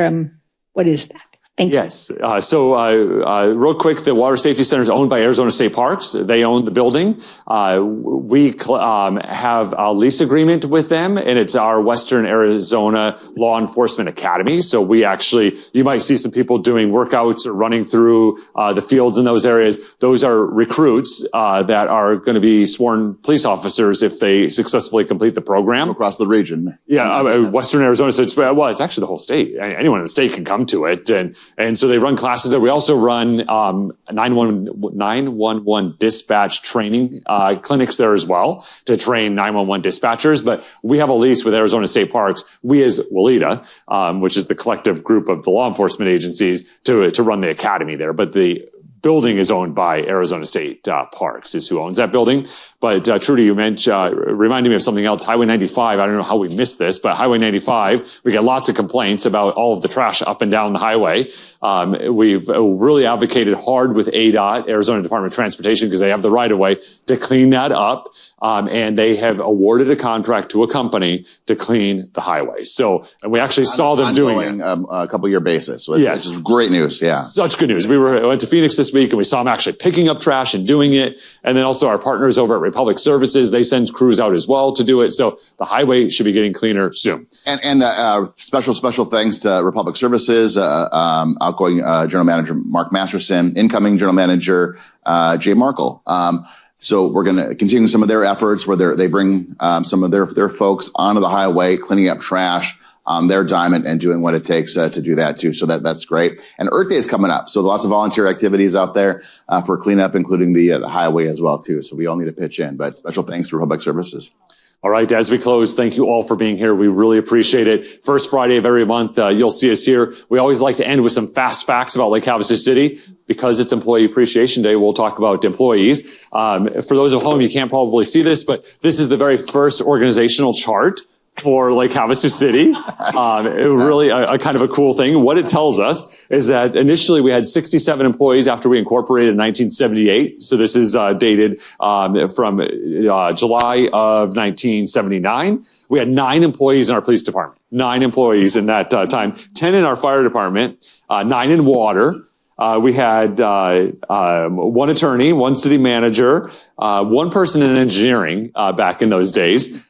What is that? Thank you. Yes. Real quick, the Water Safety Center is owned by Arizona State Parks. They own the building. We have a lease agreement with them, and it's our Western Arizona Law Enforcement Academy. So you might see some people doing workouts or running through the fields in those areas. Those are recruits that are going to be sworn police officers if they successfully complete the program. Across the region. Yeah, Western Arizona. So it's actually the whole state. Anyone in the state can come to it. And so they run classes there. We also run 911 dispatch training clinics there as well to train 911 dispatchers. But we have a lease with Arizona State Parks. We as WILEDA, which is the collective group of the law enforcement agencies, to run the academy there. But the building is owned by Arizona State Parks, is who owns that building. But Trudy, you reminded me of something else. Highway 95, I don't know how we missed this, but Highway 95, we get lots of complaints about all of the trash up and down the highway. We've really advocated hard with ADOT, Arizona Department of Transportation, because they have the right of way to clean that up. And they have awarded a contract to a company to clean the highway. So, and we actually saw them doing it. A couple-year basis. So yes. This is great news. Yeah. Such good news. We went to Phoenix this week, and we saw them actually picking up trash and doing it. And then also our partners over at Republic Services, they send crews out as well to do it. So the highway should be getting cleaner soon. And special thanks to Republic Services, outgoing General Manager Mark Masterson, incoming General Manager Jay Markle. So we're going to continue some of their efforts where they bring some of their folks onto the highway, cleaning up trash on their dime and doing what it takes to do that too. So that's great. And Earth Day is coming up. So lots of volunteer activities out there for cleanup, including the highway as well too. So we all need to pitch in, but special thanks for Public Services. All right, as we close, thank you all for being here. We really appreciate it. First Friday of every month, you'll see us here. We always like to end with some fast facts about Lake Havasu City. Because it's Employee Appreciation Day, we'll talk about employees. For those at home, you can't probably see this, but this is the very first organizational chart for Lake Havasu City. Really a kind of a cool thing. What it tells us is that initially we had 67 employees after we incorporated in 1978. So this is dated from July of 1979. We had 9 employees in our police department, 9 employees in that time, 10 in our fire department, 9 in water. We had 1 attorney, 1 city manager, 1 person in engineering back in those days.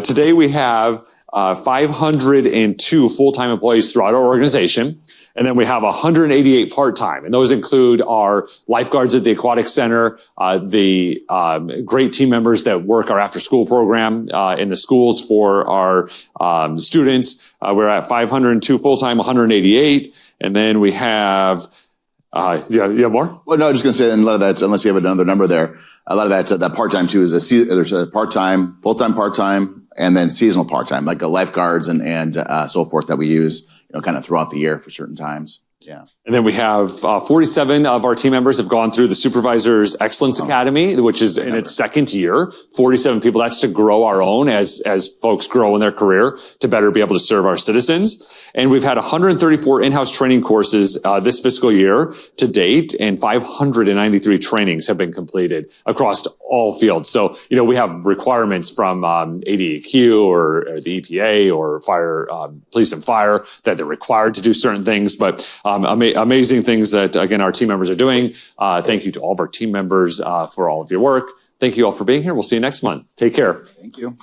Today we have 502 full-time employees throughout our organization. And then we have 188 part-time. And those include our lifeguards at the Aquatic Center, the great team members that work our after-school program in the schools for our students. We're at 502 full-time, 188. And then we have... you have more? Well, no, I was just going to say, and a lot of that, unless you have another number there, a lot of that part-time too is there's a part-time, full-time part-time, and then seasonal part-time, like lifeguards and so forth that we use, kind of throughout the year for certain times. Yeah. And then we have 47 of our team members have gone through the Supervisors Excellence Academy, which is in its second year. 47 people. That's to grow our own as folks grow in their career to better be able to serve our citizens. And we've had 134 in-house training courses this fiscal year to date, and 593 trainings have been completed across all fields. So, we have requirements from ADEQ or the EPA or fire, police and fire that they're required to do certain things, but amazing things that, again, our team members are doing. Thank you to all of our team members for all of your work. Thank you all for being here. We'll see you next month. Take care. Thank you.